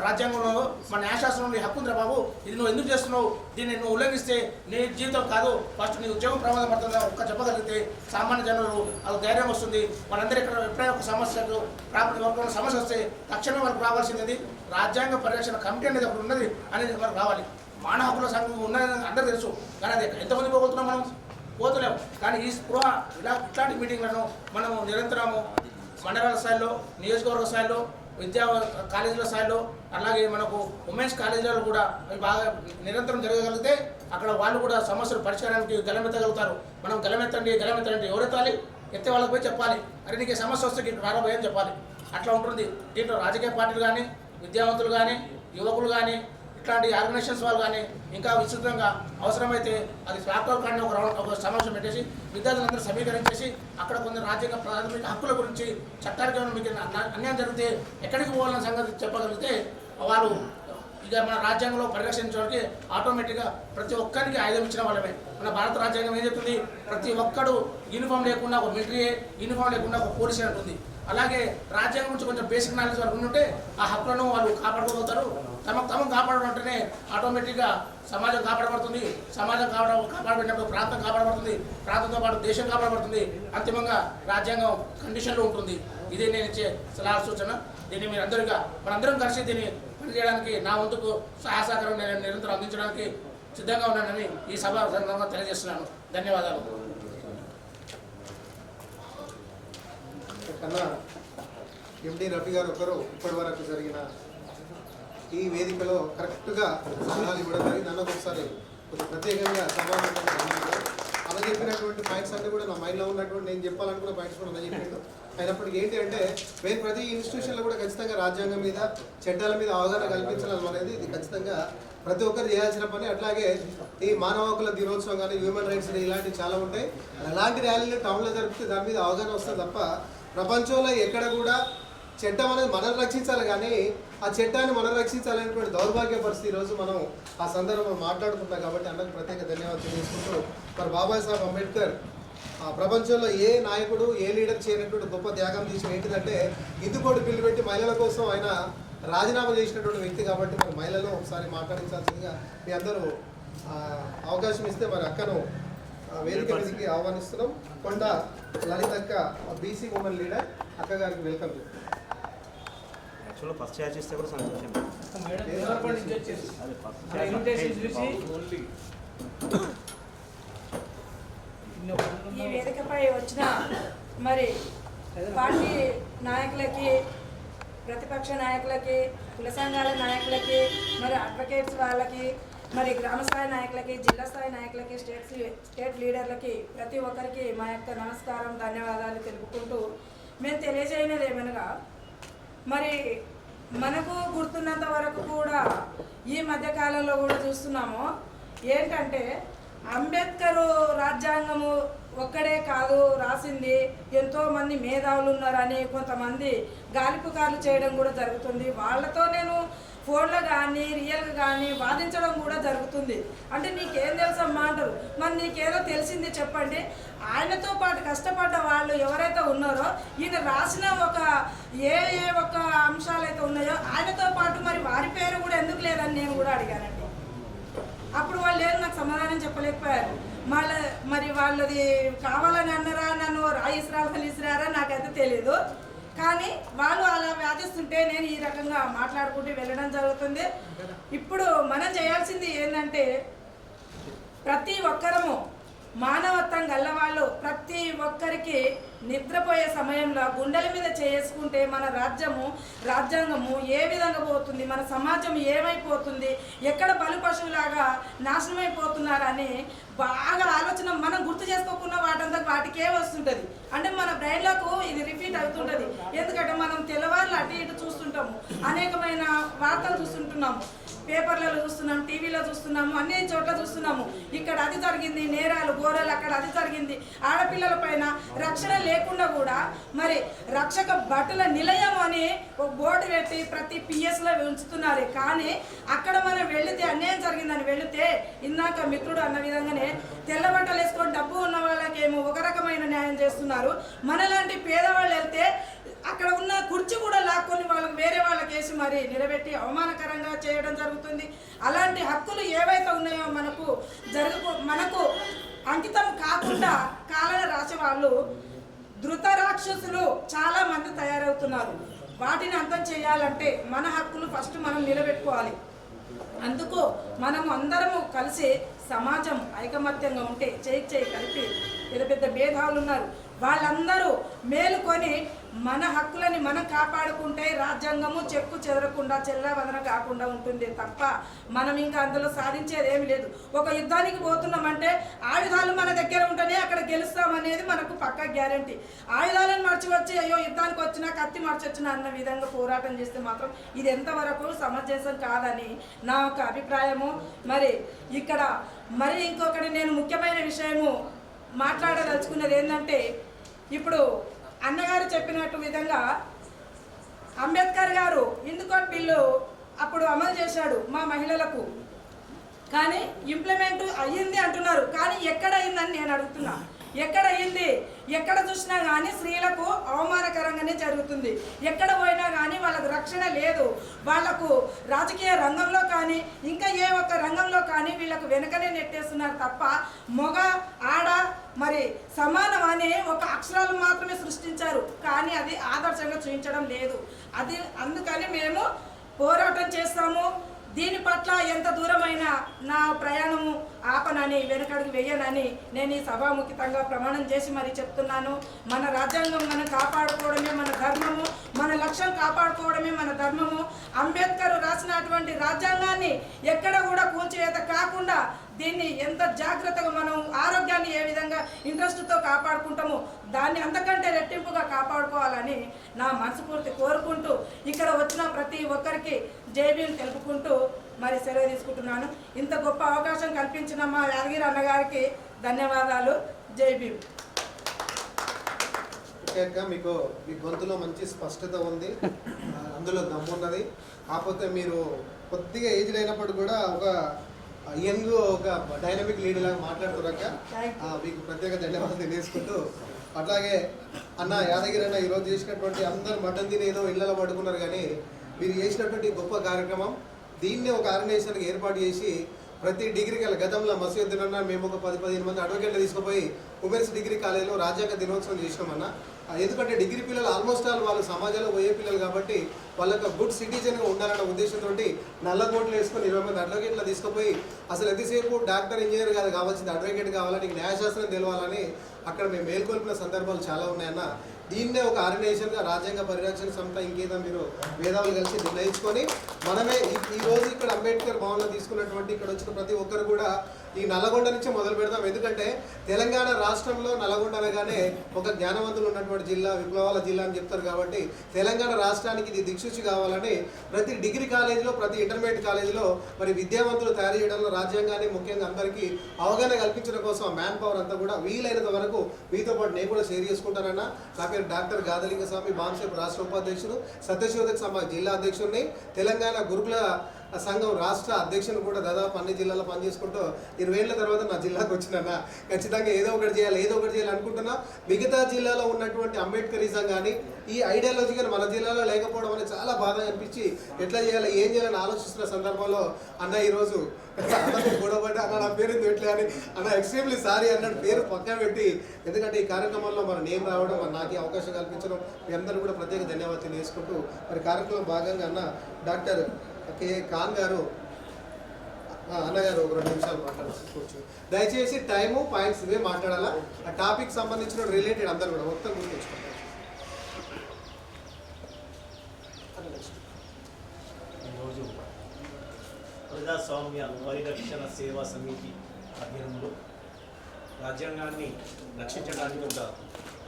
రాజ్యాంగంలో మన న్యాయశాస్త్రంలో ఈ హక్కు ఉందిరా బాబు, ఇది నువ్వు ఎందుకు చేస్తున్నావు, దీన్ని నువ్వు ఉల్లంఘిస్తే నీ జీవితం కాదు ఫస్ట్ నీ ఉద్యోగం ప్రమాదం పడుతుందా ఒక్క చెప్పగలిగితే సామాన్య జనులు అది ధైర్యం వస్తుంది. వాళ్ళందరూ ఇక్కడ ఎప్పుడైనా ఒక సమస్యకు ప్రాపర్టీ వర్గంలో సమస్య వస్తే తక్షణమే వాళ్ళకి రావాల్సింది రాజ్యాంగ పరిరక్షణ కమిటీ అనేది ఒకటి ఉన్నది అనేది మనకు రావాలి. మానవ హక్కుల సంఘం ఉన్నదని అందరూ తెలుసు, కానీ అది ఎంతమంది పోగొడుతున్నాం, మనం పోతలేము. కానీ ఈ స్పృహ ఇట్లాంటి మీటింగ్లను మనము నిరంతరము మండలాల స్థాయిలో, నియోజకవర్గ స్థాయిలో, విద్యా కాలేజీల స్థాయిలో, అలాగే మనకు ఉమెన్స్ కాలేజీలలో కూడా అవి బాగా నిరంతరం జరగగలిగితే అక్కడ వాళ్ళు కూడా సమస్యలు పరిష్కారానికి గలమెత్తగలుగుతారు. మనం గలమెత్తండి ఎవరెత్తాలి, ఎత్తే వాళ్ళకి పోయి చెప్పాలి, అరే నీకు సమస్య వస్తే ఇక్కడ రాబోయని చెప్పాలి. అట్లా ఉంటుంది. దీంట్లో రాజకీయ పార్టీలు కానీ, విద్యావంతులు కానీ, యువకులు కానీ, ఇట్లాంటి ఆర్గనైజేషన్స్ వాళ్ళు కానీ ఇంకా విస్తృతంగా అవసరమైతే అది ఫ్యాక్టర్ కానీ ఒక సమావేశం పెట్టేసి విద్యార్థులందరూ సమీకరించేసి అక్కడ కొందరు రాజ్యాంగ ప్రాథమిక హక్కుల గురించి చట్టానికి మీకు అన్యాయం జరిగితే ఎక్కడికి పోవాలన్న సంగతి చెప్పగలిగితే వాళ్ళు ఇక మన రాజ్యాంగంలో పరిరక్షించడానికి ఆటోమేటిక్గా ప్రతి ఒక్కరికి ఆయుధం ఇచ్చిన వాళ్ళమే. మన భారత రాజ్యాంగం ఏం చెప్తుంది, ప్రతి ఒక్కడు యూనిఫామ్ లేకుండా ఒక మిలిటరీ, యూనిఫామ్ లేకుండా ఒక పోలీస్ అంటుంది. అలాగే రాజ్యాంగం గురించి కొంచెం బేసిక్ నాలెడ్జ్ వాళ్ళకు ఉంటే ఆ హక్కులను వాళ్ళు కాపాడుకోగలుగుతారు. తమకు కాపాడడం అంటేనే ఆటోమేటిక్గా సమాజం కాపాడబడుతుంది. సమాజం కాపాడబడినప్పుడు ప్రాంతం కాపాడబడుతుంది. ప్రాంతంతో పాటు దేశం కాపాడబడుతుంది. అంతిమంగా రాజ్యాంగం కండిషన్లో ఉంటుంది. ఇదే నేను ఇచ్చే సలహా సూచన. దీన్ని మీరు అందరిగా మనందరం కలిసి దీన్ని పనిచేయడానికి నా వంతుకు సహాయ సహకారం నేను నిరంతరం అందించడానికి సిద్ధంగా ఉన్నానని ఈ సభ సందర్భంగా తెలియజేస్తున్నాను. ధన్యవాదాలు. కన్నా ఎండి రఫీ గారు ఒకరు ఇప్పటి వరకు జరిగిన ఈ వేదికలో కరెక్ట్గా సలహాలు ఇవ్వడం జరిగింది. నన్ను ఒకసారి కొంచెం ప్రత్యేకంగా సమావేశం అలా చెప్పినటువంటి పాయింట్స్ అన్నీ కూడా నా మైండ్లో ఉన్నటువంటి నేను చెప్పాలనుకున్న పాయింట్స్ కూడా అలా చెప్పిండు. అయినప్పటికీ ఏంటి అంటే మేము ప్రతి ఇన్స్టిట్యూషన్లో కూడా ఖచ్చితంగా రాజ్యాంగం మీద, చట్టాల మీద అవగాహన కల్పించడం అనేది ఇది ఖచ్చితంగా ప్రతి ఒక్కరు చేయాల్సిన పని. అట్లాగే ఈ మానవ హక్కుల దినోత్సవం కానీ, హ్యూమన్ రైట్స్ డే ఇలాంటివి చాలా ఉంటాయి. అలాంటి ర్యాలీలు టౌన్లో జరిపితే దాని మీద అవగాహన వస్తుంది తప్ప ప్రపంచంలో ఎక్కడ కూడా చట్టం అనేది మనం రక్షించాలి కానీ ఆ చట్టాన్ని మనం రక్షించాలనేటువంటి దౌర్భాగ్య పరిస్థితి ఈరోజు మనం ఆ సందర్భంలో మాట్లాడుకుంటాం. కాబట్టి అందరికి ప్రత్యేక ధన్యవాదాలు తెలియజేసుకుంటూ మరి బాబాసాహెబ్ అంబేద్కర్ ప్రపంచంలో ఏ నాయకుడు, ఏ లీడర్ చేయనటువంటి గొప్ప త్యాగం చేసిన ఏంటిదంటే ఇందుకోటి బిల్లు పెట్టి మహిళల కోసం ఆయన రాజీనామా చేసినటువంటి వ్యక్తి. కాబట్టి మరి మహిళలను ఒకసారి మాట్లాడించాల్సిందిగా మీ అందరూ అవకాశం ఇస్తే మరి అక్కను వేదిక మీదకి ఆహ్వానిస్తున్నాం. కొండ లలితక్క బీసీ ఉమెన్ లీడర్ అక్క గారికి వెల్కమ్. యాక్చువల్గా ఫస్ట్ ఛార్జ్ ఇస్తే కూడా సంతోషం. ఈ వేదికపై వచ్చిన మరి పార్టీ నాయకులకి, ప్రతిపక్ష నాయకులకి, కుల సంఘాల నాయకులకి, మరి అడ్వకేట్స్ వాళ్ళకి, మరి గ్రామ స్థాయి నాయకులకి, జిల్లా స్థాయి నాయకులకి, స్టేట్ లీడర్లకి ప్రతి ఒక్కరికి మా యొక్క నమస్కారం, ధన్యవాదాలు తెలుపుకుంటూ మేము తెలియజేయనది ఏమనగా మరి మనకు గుర్తున్నంత వరకు కూడా ఈ మధ్యకాలంలో కూడా చూస్తున్నాము ఏంటంటే అంబేద్కర్ రాజ్యాంగము ఒక్కడే కాదు రాసింది, ఎంతోమంది మేధావులు ఉన్నారని కొంతమంది గాలిపుకార్లు చేయడం కూడా జరుగుతుంది. వాళ్ళతో నేను ఫోన్లో కానీ రియల్గా కానీ వాదించడం కూడా జరుగుతుంది. అంటే నీకేం తెలుసమ్మా అంటారు. మరి నీకేదో తెలిసింది చెప్పండి. ఆయనతో పాటు కష్టపడ్డ వాళ్ళు ఎవరైతే ఉన్నారో ఈయన రాసిన ఏ ఒక అంశాలు అయితే ఉన్నాయో ఆయనతో పాటు మరి వారి పేరు కూడా ఎందుకు లేదని నేను కూడా అడిగానండి. అప్పుడు వాళ్ళు ఏదో నాకు సమాధానం చెప్పలేకపోయారు. మరి వాళ్ళది కావాలని అన్నారా, నన్ను ఇసిరారా నాకైతే తెలీదు. కానీ వాళ్ళు అలా వ్యాధిస్తుంటే నేను ఈ రకంగా మాట్లాడుకుంటూ వెళ్ళడం జరుగుతుంది. ఇప్పుడు మనం చేయాల్సింది ఏంటంటే ప్రతి ఒక్కరము మానవత్వం గల్లవాళ్ళు ప్రతి ఒక్కరికి నిద్రపోయే సమయంలో గుండెల మీద చేసుకుంటే మన రాజ్యాంగము ఏ విధంగా పోతుంది, మన సమాజం ఏమైపోతుంది, ఎక్కడ బలు పశువులాగా నాశనమైపోతున్నారని బాగా ఆలోచన మనం గుర్తు చేసుకోకుండా వాటికే వస్తుంటుంది. అంటే మన బ్రెయిన్లకు ఇది రిపీట్ అవుతుంటుంది. ఎందుకంటే మనం తెల్లవారులు అటు ఇటు చూస్తుంటాము, అనేకమైన వార్తలు చూస్తుంటున్నాము, పేపర్లలో చూస్తున్నాం, టీవీలో చూస్తున్నాము, అన్ని చోట్ల చూస్తున్నాము. ఇక్కడ అది జరిగింది, నేరాలు ఘోరాలు, అక్కడ అది జరిగింది. ఆడపిల్లల పైన రక్షణ లేకుండా కూడా మరి రక్షక భటుల నిలయం అని ఒక బోర్డు పెట్టి ప్రతి పిఎస్లో ఉంచుతున్నారు. కానీ అక్కడ మనం వెళితే అన్యాయం జరిగిందని వెళితే ఇందాక మిత్రుడు అన్న విధంగానే తెల్ల బట్టలు వేసుకొని డబ్బు ఉన్న వాళ్ళకేమో ఒక రకమైన న్యాయం చేస్తున్నారు. మనలాంటి పేదవాళ్ళు వెళ్తే అక్కడ ఉన్న కుర్చీ కూడా లాక్కొని వాళ్ళకి వేరే వాళ్ళకి వేసి మరి నిలబెట్టి అవమానకరంగా చేయడం జరుగుతుంది. అలాంటి హక్కులు ఏవైతే ఉన్నాయో మనకు అంకితం కాకుండా కాలన రాసే వాళ్ళు ధృత రాక్షసులు చాలా మంది తయారవుతున్నారు. వాటిని అంతం చేయాలంటే మన హక్కులు ఫస్ట్ మనం నిలబెట్టుకోవాలి. అందుకు మనము అందరము కలిసి సమాజం ఐకమత్యంగా ఉంటే చేయి కలిపి పెద్ద పెద్ద భేదాలు ఉన్నారు వాళ్ళందరూ మేలుకొని మన హక్కులని మనం కాపాడుకుంటే రాజ్యాంగము చెక్కు చెదరకుండా చెల్లవదన కాకుండా ఉంటుంది తప్ప మనం ఇంకా అందులో సాధించేది ఏమి లేదు. ఒక యుద్ధానికి పోతున్నామంటే ఆయుధాలు మన దగ్గర ఉంటేనే అక్కడ గెలుస్తామనేది మనకు పక్కా గ్యారంటీ. ఆయుధాలను మర్చివచ్చి అయ్యో యుద్ధానికి వచ్చినా కత్తి మర్చొచ్చినా అన్న విధంగా పోరాటం చేస్తే మాత్రం ఇది ఎంతవరకు సమంజసం కాదని నా ఒక అభిప్రాయము. మరి ఇక్కడ మరి ఇంకొకటి నేను ముఖ్యమైన విషయము మాట్లాడదలుచుకున్నది ఏంటంటే ఇప్పుడు అన్నగారు చెప్పినట్టు విధంగా అంబేద్కర్ గారు ఇందుకోటి బిల్లు అప్పుడు అమలు చేశాడు మా మహిళలకు. కానీ ఇంప్లిమెంట్ అయ్యింది అంటున్నారు. కానీ ఎక్కడ అయ్యిందని నేను అడుగుతున్నా. ఎక్కడ అయ్యింది? ఎక్కడ చూసినా కానీ స్త్రీలకు అవమానకరంగానే జరుగుతుంది. ఎక్కడ పోయినా కానీ వాళ్ళకు రక్షణ లేదు. వాళ్లకు రాజకీయ రంగంలో కానీ ఇంకా ఏ ఒక్క రంగంలో కానీ వీళ్ళకు వెనకనే నెట్టేస్తున్నారు తప్ప మగ ఆడ మరి సమానం అనే ఒక అక్షరాలు మాత్రమే సృష్టించారు. కానీ అది ఆదర్శంగా చూపించడం లేదు. అది అందుకని మేము పోరాటం చేస్తాము. దీని పట్ల ఎంత దూరమైనా నా ప్రయాణము ఆపనని వెనకడుగు వేయనని నేను ఈ సభాముఖితంగా ప్రమాణం చేసి మరి చెప్తున్నాను. మన రాజ్యాంగం మనం కాపాడుకోవడమే మన ధర్మము, మన లక్ష్యం కాపాడుకోవడమే మన ధర్మము. అంబేద్కర్ రాసినటువంటి రాజ్యాంగాన్ని ఎక్కడ కూడా కూల్చివేత కాకుండా దీన్ని ఎంత జాగ్రత్తగా మనం ఆరోగ్యాన్ని ఏ విధంగా ఇంట్రెస్ట్తో కాపాడుకుంటామో దాన్ని అంతకంటే రెట్టింపుగా కాపాడుకోవాలని నా మనస్ఫూర్తి కోరుకుంటూ ఇక్కడ వచ్చిన ప్రతి ఒక్కరికి జైబీని తెలుపుకుంటూ మరి సెలవు తీసుకుంటున్నాను. ఇంత గొప్ప అవకాశం కల్పించిన మా యాదగిరి అన్నగారికి ధన్యవాదాలు. జై భీమ్. ముఖ్యంగా మీ గొంతులో మంచి స్పష్టత ఉంది, అందులో దమ్మున్నది. కాకపోతే మీరు కొద్దిగా ఏజ్ అయినప్పుడు కూడా ఒక యంగ్ ఒక డైనమిక్ లీడర్ లాగా మాట్లాడుతున్నాక మీకు ప్రత్యేక ధన్యవాదాలు తెలియజేసుకుంటూ, అట్లాగే అన్న యాదగిరి అన్న ఈరోజు చేసినటువంటి అందరు మటన్ తిని ఏదో ఇళ్లలో పడుకున్నారు. కానీ మీరు చేసినటువంటి గొప్ప కార్యక్రమం దీన్ని ఒక ఆర్గనైజేషన్కి ఏర్పాటు చేసి ప్రతి డిగ్రీకి గతంలో మసీదున్న మేము ఒక 10-15 మంది అడ్వకేట్లు తీసుకుపోయి ఉమెన్స్ డిగ్రీ కాలేజీలో రాజ్యాంగ దినోత్సవం చేసినామన్న. ఎందుకంటే డిగ్రీ పిల్లలు ఆల్మోస్ట్ వాళ్ళు సమాజంలో పోయే పిల్లలు కాబట్టి వాళ్ళకి గుడ్ సిటిజన్గా ఉండాలన్న ఉద్దేశంతో నల్ల కోట్లు వేసుకొని 20 మంది అడ్వకేట్లు తీసుకుపోయి అసలు ఎంతసేపు డాక్టర్ ఇంజనీర్ కాదు కావాల్సింది అడ్వకేట్ కావాలని, న్యాయశాస్త్రం తెలవాలని అక్కడ మేము మేల్కొల్పిన సందర్భాలు చాలా ఉన్నాయన్న. దీన్నే ఒక ఆర్గనైజేషన్గా రాజ్యాంగ పరిరక్షణ సంస్థ ఇంకేదో మీరు మేధావులు కలిసి నిర్ణయించుకొని మనమే ఈరోజు ఇక్కడ అంబేద్కర్ భవన్లో తీసుకున్నటువంటి ఇక్కడ వచ్చిన ప్రతి ఒక్కరు కూడా ఈ నల్లగొండ నుంచి మొదలు పెడదాం. ఎందుకంటే తెలంగాణ రాష్ట్రంలో నల్లగొండ అనగానే ఒక జ్ఞానవంతులు ఉన్నటువంటి జిల్లా, విప్లవాల జిల్లా అని చెప్తారు. కాబట్టి తెలంగాణ రాష్ట్రానికి ఇది దిక్సూచి కావాలని ప్రతి డిగ్రీ కాలేజీలో, ప్రతి ఇంటర్మీడియట్ కాలేజీలో మరి విద్యావంతులు తయారు చేయడంలో రాజ్యాంగాన్ని ముఖ్యంగా అందరికీ అవగాహన కల్పించడం కోసం ఆ మ్యాన్ పవర్ అంతా కూడా వీలైనంత వరకు మీతో పాటు నేను కూడా షేర్ చేసుకుంటానన్నా. నా పేరు డాక్టర్ గాదలింగ స్వామి, బాన్సేపు రాష్ట్ర ఉపాధ్యక్షుడు, సత్యశోధక సమాజ్ జిల్లా అధ్యక్షుడిని, తెలంగాణ గురుకుల సంఘం రాష్ట్ర అధ్యక్షుని కూడా దాదాపు అన్ని జిల్లాలో పనిచేసుకుంటూ 20 ఏళ్ల తర్వాత నా జిల్లాకు వచ్చినా ఖచ్చితంగా ఏదో ఒకటి చేయాలి అనుకుంటున్నా. మిగతా జిల్లాలో ఉన్నటువంటి అంబేద్కరిజం కానీ ఈ ఐడియాలజీ కానీ మన జిల్లాలో లేకపోవడం అనేది చాలా బాధ అనిపించి ఎట్లా చేయాలి, ఏం చేయాలని ఆలోచిస్తున్న సందర్భంలో అన్న ఈరోజు గొడవపడ్డ అన్న నా పేరు ఎట్లే అని అన్న ఎక్స్ట్రీమ్లీ సారీ అన్నట్టు పేరు పక్కన పెట్టి, ఎందుకంటే ఈ కార్యక్రమంలో మన నేమ్ రావడం, మరి నాకు అవకాశం కల్పించడం మీ అందరూ కూడా ప్రత్యేక ధన్యవాదాలు తెలియజేసుకుంటూ మరి కార్యక్రమం భాగంగా అన్న డాక్టర్ కే ఖాన్ గారు అన్నగారు 2 నిమిషాలు మాట్లాడుకోవచ్చు. దయచేసి టైము పాయింట్స్ ఇవే మాట్లాడాలా. ఆ టాపిక్ సంబంధించిన రిలేటెడ్ అందరూ కూడా మొత్తం గుర్తుంచుకోండి. ఈరోజు ప్రజాస్వామ్య పరిరక్షణ సేవా సమితి అధ్యయనంలో రాజ్యాంగాన్ని రక్షించడానికి ఒక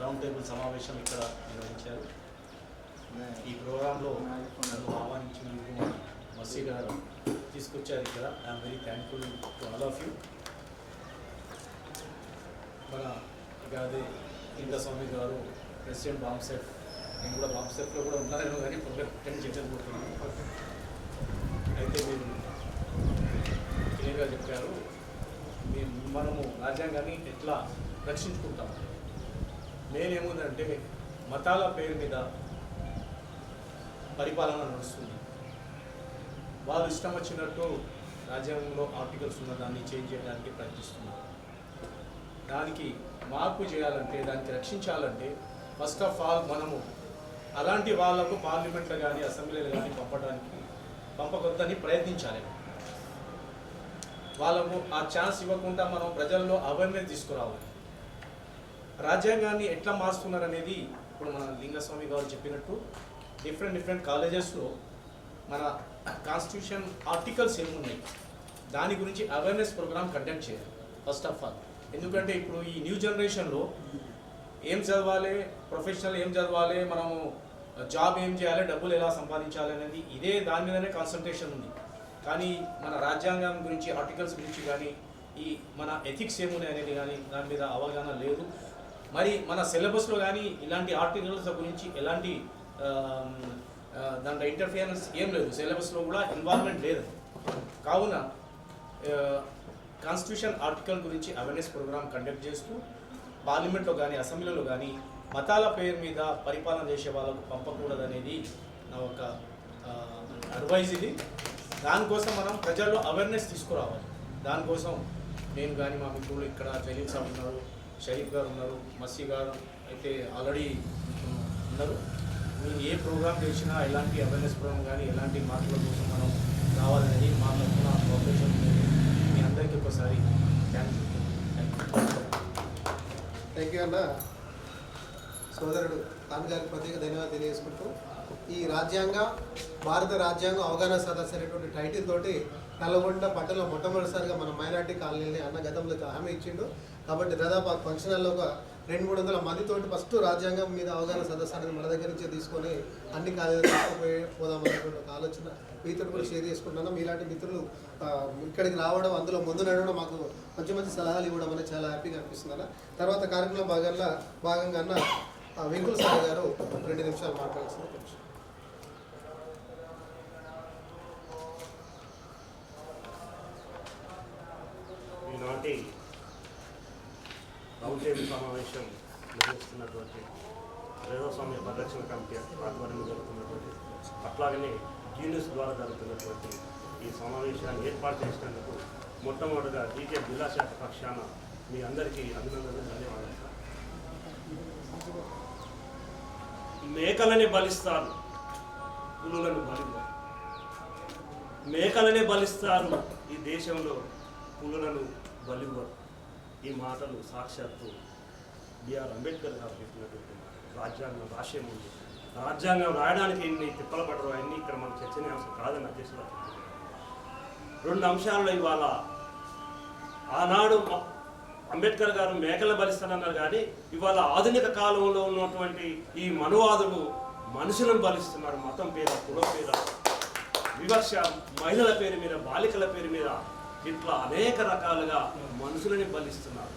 రౌండ్ టేబుల్ సమావేశం ఇక్కడ నిర్వహించారు. ఈ ప్రోగ్రాంలో నన్ను ఆహ్వానించినందుకు మసీ గారు తీసుకొచ్చారు ఇక్కడ. I'm very thankful to all of you. మన ఇక అదే లింగస్వామి గారు ప్రెసిడెంట్ బాంసెఫ్, నేను కూడా బాంసెఫ్లో కూడా ఉన్నాను కానీ ప్రోగ్రామ్ చేయకపోతున్నాను. అయితే మీరు క్లియర్గా చెప్పారు మనము రాజ్యాంగాన్ని ఎట్లా రక్షించుకుంటాం. నేనేముందంటే మతాల పేరు మీద పరిపాలన నడుస్తుంది. వాళ్ళు ఇష్టం వచ్చినట్టు రాజ్యాంగంలో ఆర్టికల్స్ ఉన్న దాన్ని చేంజ్ చేయడానికి ప్రయత్నిస్తున్నారు. దానికి మార్పు చేయాలంటే, దానికి రక్షించాలంటే ఫస్ట్ ఆఫ్ ఆల్ మనము అలాంటి వాళ్లకు పార్లమెంట్లో కానీ అసెంబ్లీలో కానీ పంపకొద్దని ప్రయత్నించాలి. వాళ్ళకు ఆ ఛాన్స్ ఇవ్వకుండా మనం ప్రజల్లో అవేర్నెస్ తీసుకురావాలి. రాజ్యాంగాన్ని ఎట్లా మారుస్తున్నారు అనేది ఇప్పుడు మన లింగస్వామి గారు చెప్పినట్టు డిఫరెంట్ కాలేజెస్లో మన కాన్స్టిట్యూషన్ ఆర్టికల్స్ ఏమున్నాయి దాని గురించి అవేర్నెస్ ప్రోగ్రామ్ కండక్ట్ చేయాలి ఫస్ట్ ఆఫ్ ఆల్. ఎందుకంటే ఇప్పుడు ఈ న్యూ జనరేషన్లో ఏం చదవాలి, ప్రొఫెషనల్ ఏం చదవాలి, మనము జాబ్ ఏం చేయాలి, డబ్బులు ఎలా సంపాదించాలి అనేది ఇదే దాని మీదనే కాన్సన్ట్రేషన్ ఉంది. కానీ మన రాజ్యాంగం గురించి, ఆర్టికల్స్ గురించి కానీ, ఈ మన ఎథిక్స్ ఏమున్నాయి అనేది కానీ దాని మీద అవగాహన లేదు. మరి మన సిలబస్లో కానీ ఇలాంటి ఆర్టికల్స్ గురించి ఎలాంటి దాంట్లో ఇంటర్ఫియరెన్స్ ఏం లేదు, సిలబస్లో కూడా ఇన్వాల్వ్మెంట్ లేదు. కావున కాన్స్టిట్యూషన్ ఆర్టికల్ గురించి అవేర్నెస్ ప్రోగ్రామ్ కండక్ట్ చేస్తూ పార్లమెంట్లో కానీ అసెంబ్లీలో కానీ మతాల పేరు మీద పరిపాలన చేసే వాళ్ళకు పంపకూడదనేది నా ఒక అడ్వైజ్. ఇది దానికోసం మనం ప్రజల్లో అవేర్నెస్ తీసుకురావాలి. దానికోసం నేను కానీ మా మిత్రులు ఇక్కడ జలీల్ సాబ్ ఉన్నారు, షరీఫ్ గారు ఉన్నారు, మసీ గారు అయితే ఆల్రెడీ ఉన్నారు. మీరు ఏ ప్రోగ్రామ్ చేసినా ఎలాంటి అవేర్నెస్ ప్రోగ్రామ్ కానీ ఎలాంటి మార్పుల కోసం మనం రావాలనేది మా తరఫున కోఆపరేషన్ మీ అందరికీ ఒకసారి థ్యాంక్ యూ అన్న. సోదరుడు ఖాన్ గారికి ప్రత్యేక ధన్యవాదాలు తెలియజేసుకుంటూ ఈ భారత రాజ్యాంగం అవగాహన సదస్సు అనేటువంటి టైటిల్ తోటి నల్లగొండ పట్టణంలో మొట్టమొదటిసారిగా మన మైనార్టీ కాలనీని అన్న గతంలో హామీ ఇచ్చిండు. కాబట్టి దాదాపు ఆ ఫంక్షన్లో ఒక 200-300 మందితోటి ఫస్ట్ రాజ్యాంగం మీద అవగాహన సదస్సు అనేది మన దగ్గర నుంచే తీసుకొని అన్ని కాలేజీలు పోదామన్నటువంటి ఒక ఆలోచన మీతో కూడా షేర్ చేసుకుంటున్నాను. మీలాంటి మిత్రులు ఇక్కడికి రావడం, అందులో ముందు నడవడం, మాకు మంచి సలహాలు ఇవ్వడం అనేది చాలా హ్యాపీగా అనిపిస్తుంది అన్న. తర్వాత కార్యక్రమం భాగంగా అన్న వెంకుల సాయి గారు 2 నిమిషాలు మాట్లాడాల్సింది కొంచెం. ఈనాటి రౌండ్ టేబుల్ సమావేశం నిర్వహిస్తున్నటువంటి ప్రజాస్వామ్య పరిరక్షణ కమిటీ ఆధ్వర్యంలో జరుగుతున్నటువంటి, అట్లాగనే యూనిస్ ద్వారా జరుగుతున్నటువంటి ఈ సమావేశాన్ని ఏర్పాటు చేసినందుకు మొట్టమొదటిగా జీకే జిల్లా శాఖ పక్షాన మీ అందరికీ అభినందనలు, ధన్యవాదాలు. మేకలనే బలిస్తారు, పులులను బలివ్వరు. మేకలనే బలిస్తారు, ఈ దేశంలో పులులను బలివ్వరు. ఈ మాటలు సాక్షాత్తు బిఆర్ అంబేద్కర్ గారు చెప్పినటువంటి రాజ్యాంగం రాసే ముందు రాజ్యాంగం రాయడానికి ఎన్ని తిప్పలు పడరు అన్నీ ఇక్కడ మనం చర్చనీయాంశం కాదని అధ్యక్షులు. 2 అంశాల్లో ఇవాళ ఆ ఆనాడు అంబేద్కర్ గారు మేకలను బలిస్తానన్నారు, కానీ ఇవాళ ఆధునిక కాలంలో ఉన్నటువంటి ఈ మనువాదులు మనుషులను బలిస్తున్నారు. మతం పేర, కులం పేర, వివక్ష, మహిళల పేరు మీద, బాలికల పేరు మీద, ఇట్లా అనేక రకాలుగా మనుషులని బలిస్తున్నారు.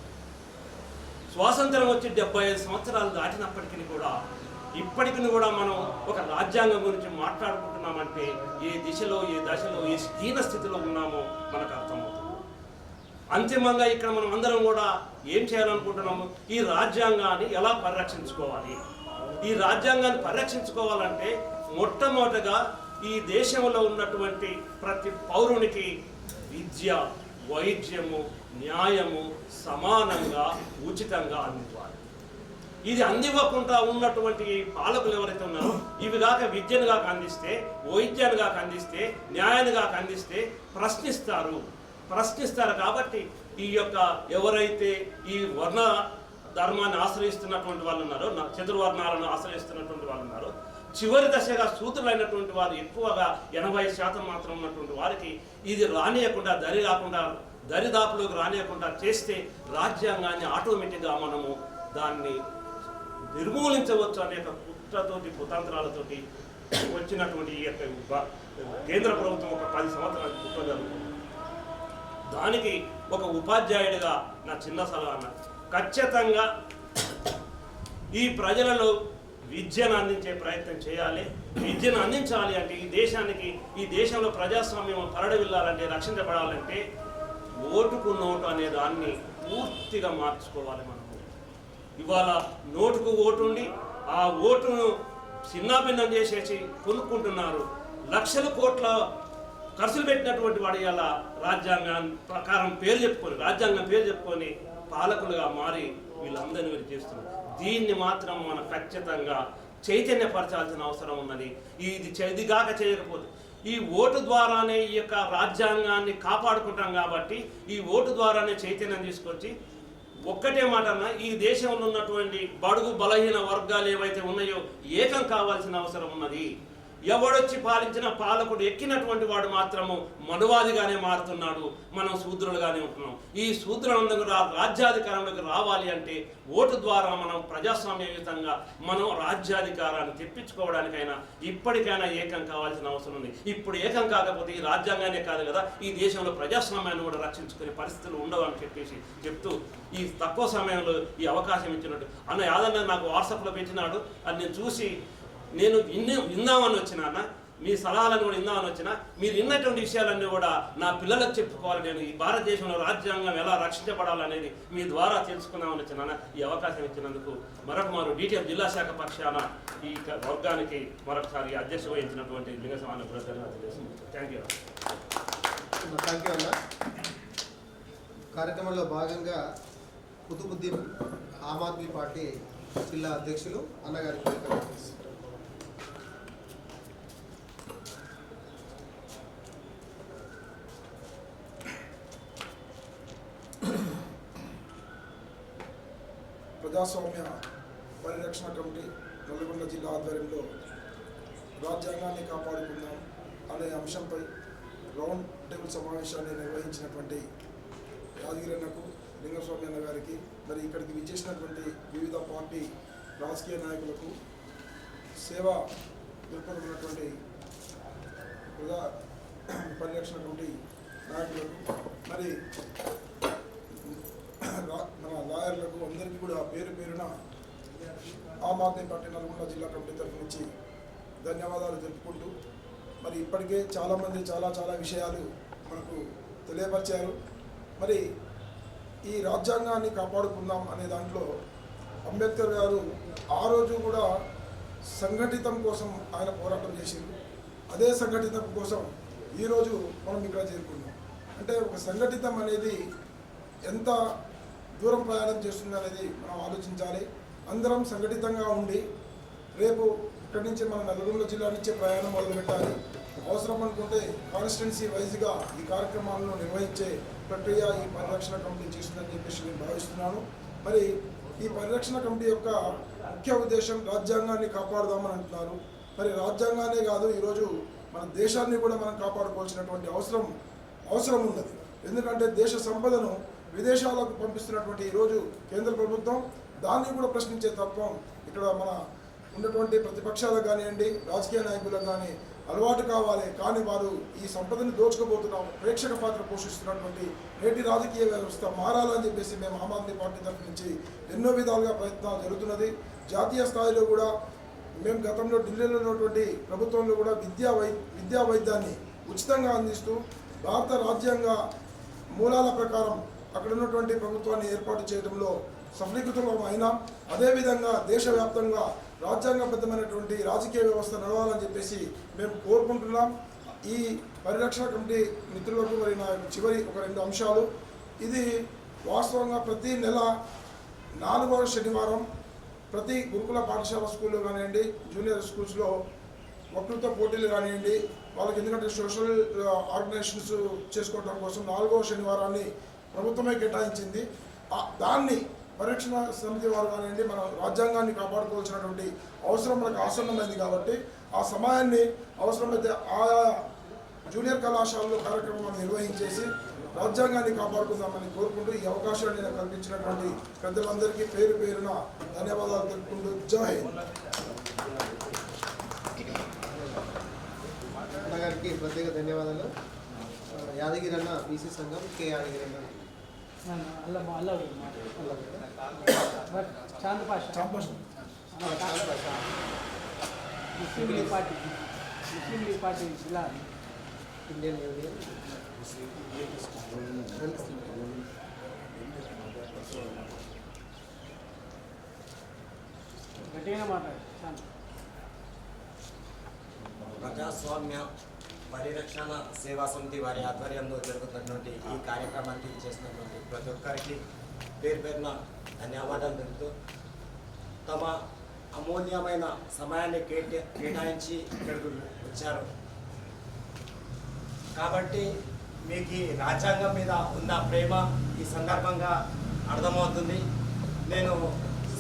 స్వాతంత్రం వచ్చి 75 సంవత్సరాలు దాటినప్పటికీ కూడా ఇప్పటికీ కూడా మనం ఒక రాజ్యాంగం గురించి మాట్లాడుకుంటున్నామంటే ఏ దిశలో, ఏ దశలో, ఏ హీన స్థితిలో ఉన్నామో మనకు అర్థమవుతుంది. అంతిమంగా ఇక్కడ మనం అందరం కూడా ఏం చేయాలనుకుంటున్నాము? ఈ రాజ్యాంగాన్ని ఎలా పరిరక్షించుకోవాలి? ఈ రాజ్యాంగాన్ని పరిరక్షించుకోవాలంటే మొట్టమొదటగా ఈ దేశంలో ఉన్నటువంటి ప్రతి పౌరునికి విద్య, వైద్యము, న్యాయము సమానంగా ఉచితంగా అందివ్వాలి. ఇది అందివ్వకుండా ఉన్నటువంటి పాలకులు ఎవరైతే ఉన్నారో ఇవి కాక విద్యను కాక అందిస్తే, వైద్యాన్ని కాక అందిస్తే, న్యాయాన్ని కాక అందిస్తే ప్రశ్నిస్తారు. కాబట్టి ఈ యొక్క ఎవరైతే ఈ వర్ణ ధర్మాన్ని ఆశ్రయిస్తున్నటువంటి వాళ్ళు ఉన్నారో, చతుర్వర్ణాలను ఆశ్రయిస్తున్నటువంటి వాళ్ళు ఉన్నారో, చివరి దశగా సూత్రులైనటువంటి వారు ఎక్కువగా 80% మాత్రం ఉన్నటువంటి వారికి ఇది రానియకుండా, దరిదాపులోకి రానియకుండా చేస్తే రాజ్యాంగాన్ని ఆటోమేటిక్గా మనము దాన్ని నిర్మూలించవచ్చు అనే కుట్రతోటి, కుతంత్రాలతోటి వచ్చినటువంటి ఈ యొక్క కేంద్ర ప్రభుత్వం ఒక 10 సంవత్సరాలు కుట్ర జరుగుతుంది. దానికి ఒక ఉపాధ్యాయుడిగా నా చిన్న సలహా, ఖచ్చితంగా ఈ ప్రజలలో విద్యను అందించే ప్రయత్నం చేయాలి. విద్యను అందించాలి అంటే ఈ దేశంలో ప్రజాస్వామ్యం పరడవిల్లాలంటే, రక్షించబడాలంటే ఓటుకు నోటు అనే దాన్ని పూర్తిగా మార్చుకోవాలి. మనము ఇవాళ నోటుకు ఓటు ఉండి ఆ ఓటును చిన్నాభిన్నం చేసేసి కొనుక్కుంటున్నారు. లక్షల కోట్ల ఖర్చులు పెట్టినటువంటి వాడు ఇలా రాజ్యాంగం పేరు చెప్పుకొని పాలకులుగా మారి వీళ్ళందరినీ వీరు చేస్తున్నారు. దీన్ని మాత్రం మనం ఖచ్చితంగా చైతన్యపరచాల్సిన అవసరం ఉన్నది. ఇది కాక చేయకపోతే ఈ ఓటు ద్వారానే ఈ యొక్క రాజ్యాంగాన్ని కాపాడుకుంటాం. కాబట్టి ఈ ఓటు ద్వారానే చైతన్యం తీసుకొచ్చి ఒక్కటే మాట అన్నా, ఈ దేశంలో ఉన్నటువంటి బడుగు బలహీన వర్గాలు ఏవైతే ఉన్నాయో ఏకం కావాల్సిన అవసరం ఉన్నది. ఎవడొచ్చి పాలించిన పాలకుడు ఎక్కినటువంటి వాడు మాత్రము మనువాదిగానే మారుతున్నాడు. మనం శూద్రులుగానే ఉంటున్నాం. ఈ శూద్రులందరూ రాజ్యాధికారంలోకి రావాలి అంటే ఓటు ద్వారా మనం ప్రజాస్వామ్యయుతంగా మనం రాజ్యాధికారాన్ని తెప్పించుకోవడానికైనా ఇప్పటికైనా ఏకం కావాల్సిన అవసరం ఉంది. ఇప్పుడు ఏకం కాకపోతే ఈ రాజ్యాంగానే కాదు కదా, ఈ దేశంలో ప్రజాస్వామ్యాన్ని కూడా రక్షించుకునే పరిస్థితులు ఉండవు అని చెప్తూ ఈ తక్కువ సమయంలో ఈ అవకాశం ఇచ్చినట్టు అన్న యాదన్న నాకు వాట్సాప్లో పెట్టినాడు. అది నేను చూసి నేను విందామని వచ్చినా, మీ సలహాలను కూడా విందామని వచ్చినా, మీరు విన్నటువంటి విషయాలన్నీ కూడా నా పిల్లలకు చెప్పుకోవాలి. నేను ఈ భారతదేశంలో రాజ్యాంగం ఎలా రక్షించబడాలనేది మీ ద్వారా తెలుసుకుందామని వచ్చినా. ఈ అవకాశం ఇచ్చినందుకు మరొకమారు DTF జిల్లా శాఖ పక్షాన ఈ వర్గానికి మరొకసారి అధ్యక్ష వహించినటువంటి లింగస్వామి కూడా ధన్యవాదాలు చేస్తున్నాను. థ్యాంక్ యూ అన్న. కార్యక్రమంలో భాగంగా కుతుబుద్దీన్ ఆమ్ ఆద్మీ పార్టీ జిల్లా అధ్యక్షులు అన్నగారికి ప్రజాస్వామ్య పరిరక్షణ కమిటీ నల్గొండ జిల్లా ఆధ్వర్యంలో రాజ్యాంగాన్ని కాపాడుకుందాం అనే అంశంపై రౌండ్ టేబుల్ సమావేశాన్ని నిర్వహించినటువంటి యాదగిరన్నకు, లింగస్వామి అన్న గారికి, మరి ఇక్కడికి విచ్చేసినటువంటి వివిధ పార్టీ రాజకీయ నాయకులకు, సేవా దృక్పథమైనటువంటి ప్రజా పరిరక్షణ కమిటీ నాయకులకు, మరి మన లాయర్లకు అందరికీ కూడా పేరు పేరున ఆమ్ ఆద్మీ పార్టీ నల్గొండ జిల్లా కమిటీ తరఫు నుంచి ధన్యవాదాలు తెలుపుకుంటూ, మరి ఇప్పటికే చాలామంది చాలా విషయాలు మనకు తెలియపరిచారు. మరి ఈ రాజ్యాంగాన్ని కాపాడుకుందాం అనే దాంట్లో అంబేద్కర్ గారు ఆ రోజు కూడా సంఘటితం కోసం ఆయన పోరాటం చేసింది. అదే సంఘటితం కోసం ఈరోజు మనం ఇక్కడ చేరుకున్నాం. అంటే ఒక సంఘటితం అనేది ఎంత దూరం ప్రయాణం చేస్తుంది అనేది మనం ఆలోచించాలి. అందరం సంఘటితంగా ఉండి రేపు ఇక్కడి నుంచి మన నల్గొండ జిల్లా నుంచే ప్రయాణం మొదలుపెట్టాలి. అవసరం అనుకుంటే కాన్స్టిట్యున్సీ వైజ్గా ఈ కార్యక్రమాలను నిర్వహించే ప్రక్రియ ఈ పరిరక్షణ కమిటీ చేస్తుందని చెప్పేసి నేను భావిస్తున్నాను. మరి ఈ పరిరక్షణ కమిటీ యొక్క ముఖ్య ఉద్దేశం రాజ్యాంగాన్ని కాపాడుదామని అంటున్నారు. మరి రాజ్యాంగాన్నే కాదు, ఈరోజు మన దేశాన్ని కూడా మనం కాపాడుకోవాల్సినటువంటి అవసరం ఉన్నది. ఎందుకంటే దేశ సంపదను విదేశాలకు పంపిస్తున్నటువంటి ఈరోజు కేంద్ర ప్రభుత్వం దాన్ని కూడా ప్రశ్నించే తత్వం ఇక్కడ మన ఉన్నటువంటి ప్రతిపక్షాలకు కానివ్వండి, రాజకీయ నాయకులకు కానీ అలవాటు కావాలి. కానీ వారు ఈ సంపదని దోచుకోబోతున్నాం, ప్రేక్షక పాత్ర పోషిస్తున్నటువంటి నేటి రాజకీయ వ్యవస్థ మారాలని చెప్పేసి మేము ఆమ్ ఆద్మీ పార్టీ తరఫు నుంచి ఎన్నో విధాలుగా ప్రయత్నాలు జరుగుతున్నది. జాతీయ స్థాయిలో కూడా మేము గతంలో ఢిల్లీలో ఉన్నటువంటి ప్రభుత్వంలో కూడా విద్యా వైద్యాన్ని ఉచితంగా అందిస్తూ భారత రాజ్యాంగ మూలాల ప్రకారం అక్కడ ఉన్నటువంటి ప్రభుత్వాన్ని ఏర్పాటు చేయడంలో సఫలీకృతం అయినా, అదేవిధంగా దేశవ్యాప్తంగా రాజ్యాంగబద్ధమైనటువంటి రాజకీయ వ్యవస్థ నడవాలని చెప్పేసి మేము కోరుకుంటున్నాం. ఈ పరిరక్షణ కమిటీ మిత్రులకు మరి నా చివరి ఒక 2 అంశాలు. ఇది వాస్తవంగా ప్రతి నెల 4వ శనివారం ప్రతి గురుకుల పాఠశాల స్కూల్లో కానివ్వండి, జూనియర్ స్కూల్స్లో వక్తృత్వ పోటీలు కానివ్వండి, వాళ్ళకి ఎందుకంటే సోషల్ ఆర్గనైజేషన్స్ చేసుకోవడం కోసం 4వ శనివారాన్ని ప్రభుత్వమే కేటాయించింది. దాన్ని పరిరక్షణ సమితి వారు కానివ్వండి, మన రాజ్యాంగాన్ని కాపాడుకోవాల్సినటువంటి అవసరం మనకు ఆసన్నమైంది కాబట్టి ఆ సమయాన్ని అవసరమైతే ఆయా జూనియర్ కళాశాలలో కార్యక్రమాన్ని నిర్వహించేసి రాజ్యాంగాన్ని కాపాడుకుందామని కోరుకుంటూ ఈ అవకాశాన్ని నాకు కల్పించినటువంటి పెద్దలందరికీ పేరు పేరున ధన్యవాదాలు తెలుపుకుంటూ జై హింద్. గారికి ప్రత్యేక ధన్యవాదాలు. యాదగిరి అన్న బీసీ సంఘం కే యాదగిరి అన్న ముస్లిం లీగ్ పార్టీ జిల్లా ఇండియన్ యూనియన్ గట్టిగా మాట్లాడు. ప్రజాస్వామ్య పరిరక్షణ సేవా సమితి వారి ఆధ్వర్యంలో జరుగుతున్నటువంటి ఈ కార్యక్రమానికి చేస్తున్నటువంటి ప్రతి ఒక్కరికి పేరు పేరున ధన్యవాదాలు తెలుపుతూ తమ అమూల్యమైన సమయాన్ని కేటాయించి ఇక్కడికి వచ్చారు కాబట్టి మీకు ఈ రాజ్యాంగం మీద ఉన్న ప్రేమ ఈ సందర్భంగా అర్థమవుతుంది. నేను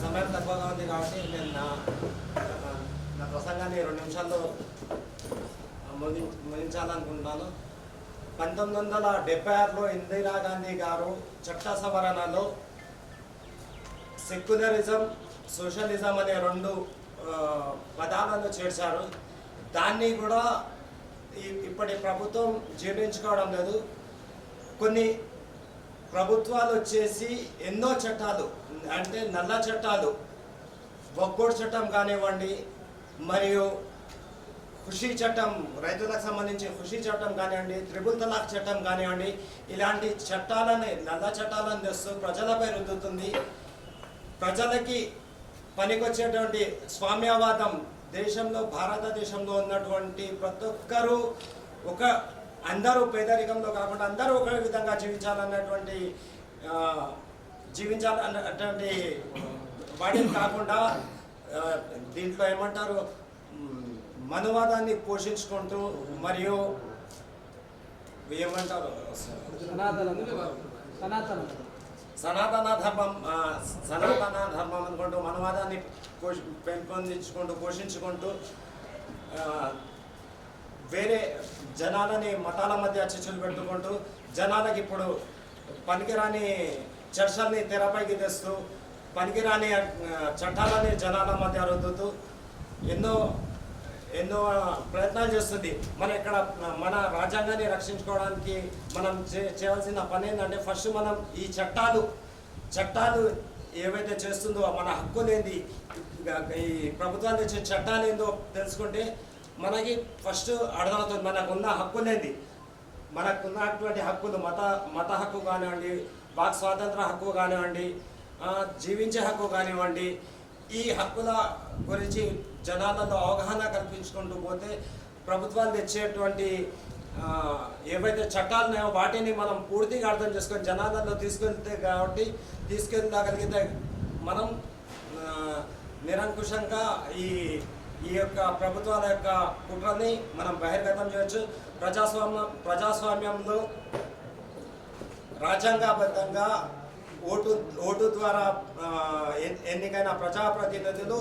సమయం తక్కువగా ఉంది కాబట్టి నేను నా ప్రసంగాన్ని 2 నిమిషాల్లో ముగించాలనుకుంటున్నాను. 1976లో ఇందిరాగాంధీ గారు చట్ట సవరణలో సెక్యులరిజం, సోషలిజం అనే 2 పదాలను చేర్చారు. దాన్ని కూడా ఇప్పటి ప్రభుత్వం జీర్ణించుకోవడం లేదు. కొన్ని ప్రభుత్వాలు వచ్చేసి ఎన్నో చట్టాలు అంటే నల్ల చట్టాలు, వక్ఫ్ చట్టం కానివ్వండి, మరియు ఖుషీ చట్టం, రైతులకు సంబంధించి ఖుషీ చట్టం కానివ్వండి, త్రిపుల్ తలాక్ చట్టం కానివ్వండి, ఇలాంటి చట్టాలని నల్ల చట్టాలను తెస్తూ ప్రజలపై రుద్దుతుంది. ప్రజలకి పనికొచ్చేటువంటి స్వామ్యవాదం దేశంలో, భారతదేశంలో ఉన్నటువంటి ప్రతి ఒక్కరూ అందరూ పేదరికంలో కాకుండా అందరూ ఒకే విధంగా జీవించాలన్నటువంటి వాటిని కాకుండా దీంట్లో ఏమంటారు, మనువాదాన్ని పోషించుకుంటూ మరియు ఏమంటారు సనాతన ధర్మం అనుకుంటూ మనువాదాన్ని పెంపొందించుకుంటూ పోషించుకుంటూ వేరే జనాలని మతాల మధ్య చిచ్చులు పెట్టుకుంటూ జనాలకి ఇప్పుడు పనికిరాని చర్చల్ని తెరపైకి తెస్తూ పనికిరాని చట్టాలని జనాల మధ్య రుద్దుతూ ఎన్నో ప్రయత్నాలు చేస్తుంది. మన రాజ్యాంగాన్ని రక్షించుకోవడానికి మనం చేయాల్సిన పని ఏంటంటే ఫస్ట్ మనం ఈ చట్టాలు ఏవైతే చేస్తుందో మన హక్కులేంది, ఈ ప్రభుత్వాలు తెచ్చే చట్టాలు ఏందో తెలుసుకుంటే మనకి ఫస్ట్ అర్థమవుతుంది మనకున్న హక్కులేంది. మనకున్నటువంటి హక్కులు మత హక్కు కానివ్వండి, వాక్ స్వాతంత్ర హక్కు కానివ్వండి, జీవించే హక్కు కానివ్వండి, ఈ హక్కుల గురించి జనాలలో అవగాహన కల్పించుకుంటూ పోతే ప్రభుత్వాలు తెచ్చేటువంటి ఏవైతే చట్టాలు ఉన్నాయో వాటిని మనం పూర్తిగా అర్థం చేసుకొని జనాలలో తీసుకెళ్ళగలిగితే మనం నిరంకుశంగా ఈ యొక్క ప్రభుత్వాల యొక్క కుట్రని మనం బహిర్గతం చేయొచ్చు. ప్రజాస్వామ్యంలో రాజ్యాంగబద్ధంగా ఓటు ద్వారా ఎన్నికైన ప్రజాప్రతినిధులు